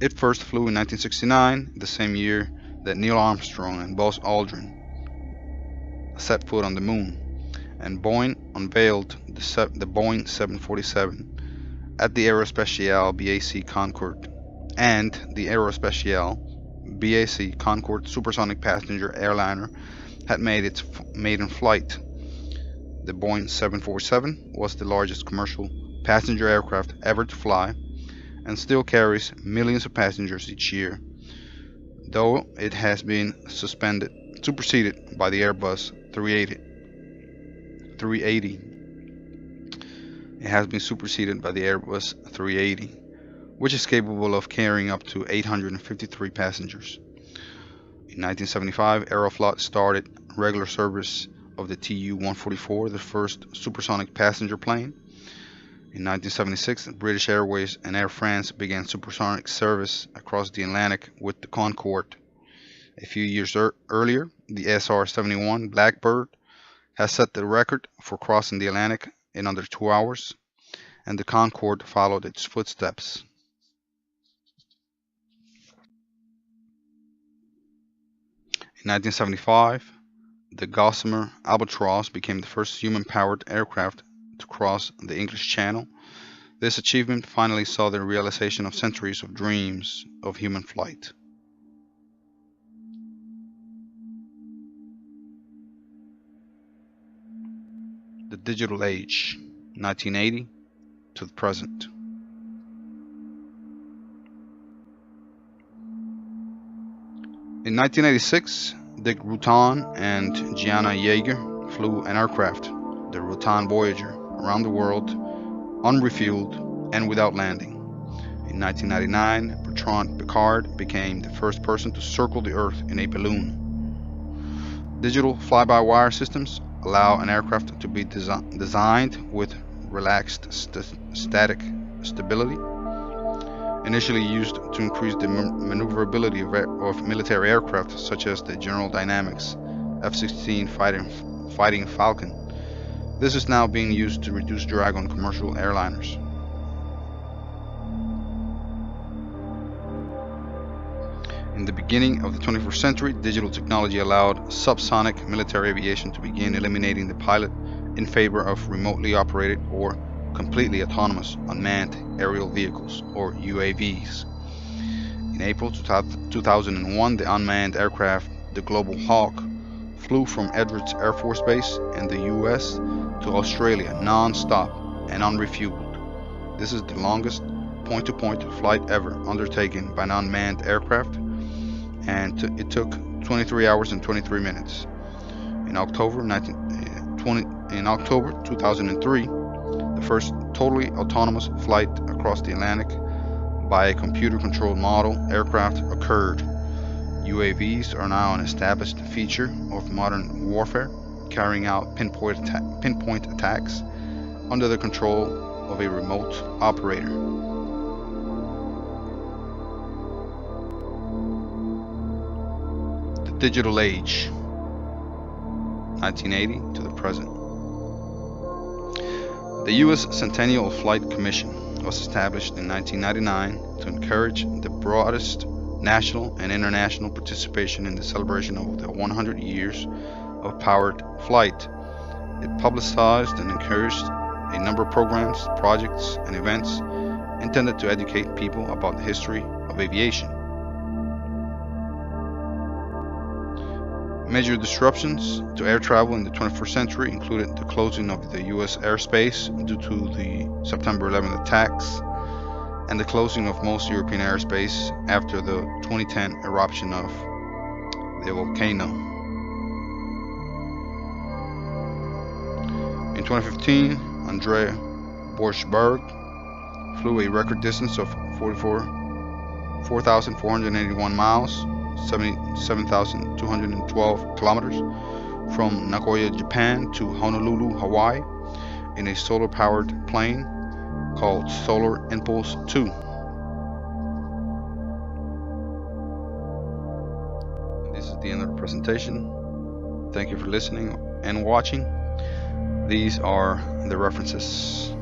It first flew in 1969, the same year that Neil Armstrong and Buzz Aldrin set foot on the moon, and Boeing unveiled the Boeing 747 at the Aerospatiale BAC Concorde, and the Aerospatiale BAC Concorde supersonic passenger airliner had made its maiden flight. The Boeing 747 was the largest commercial passenger aircraft ever to fly, and still carries millions of passengers each year, though it has been superseded by the Airbus 380. It has been superseded by the Airbus 380, which is capable of carrying up to 853 passengers. In 1975, Aeroflot started regular service of the Tu-144, the first supersonic passenger plane. In 1976, British Airways and Air France began supersonic service across the Atlantic with the Concorde. A few years earlier, the SR-71 Blackbird has set the record for crossing the Atlantic in under 2 hours, and the Concorde followed its footsteps. In 1975, the Gossamer Albatross became the first human-powered aircraft to cross the English Channel. This achievement finally saw the realization of centuries of dreams of human flight. The digital age, 1980 to the present. In 1986, Dick Rutan and Gianna Yeager flew an aircraft, the Rutan Voyager, around the world, unrefueled and without landing. In 1999, Bertrand Piccard became the first person to circle the Earth in a balloon. Digital fly-by-wire systems allow an aircraft to be designed with relaxed static stability, initially used to increase the maneuverability of military aircraft such as the General Dynamics F-16 Fighting Falcon. This is now being used to reduce drag on commercial airliners. In the beginning of the 21st century, digital technology allowed subsonic military aviation to begin eliminating the pilot in favor of remotely operated or completely autonomous unmanned aerial vehicles, or UAVs. In April 2001, the unmanned aircraft, the Global Hawk, flew from Edwards Air Force Base in the US to Australia non-stop and unrefueled. This is the longest point-to-point flight ever undertaken by an unmanned aircraft, and it took 23 hours and 23 minutes. In October 2003, the first totally autonomous flight across the Atlantic by a computer-controlled model aircraft occurred. UAVs are now an established feature of modern warfare, carrying out pinpoint attacks under the control of a remote operator. The digital age, 1980 to the present. The U.S. Centennial Flight Commission was established in 1999 to encourage the broadest national and international participation in the celebration of the 100 years of powered flight. It publicized and encouraged a number of programs, projects, and events intended to educate people about the history of aviation. Major disruptions to air travel in the 21st century included the closing of the U.S. airspace due to the September 11th attacks, and the closing of most European airspace after the 2010 eruption of the volcano. In 2015, Andrea Borschberg flew a record distance of 4,481 miles, 77,212 kilometers, from Nagoya, Japan to Honolulu, Hawaii, in a solar-powered plane called Solar Impulse 2. This is the end of the presentation. Thank you for listening and watching. These are the references.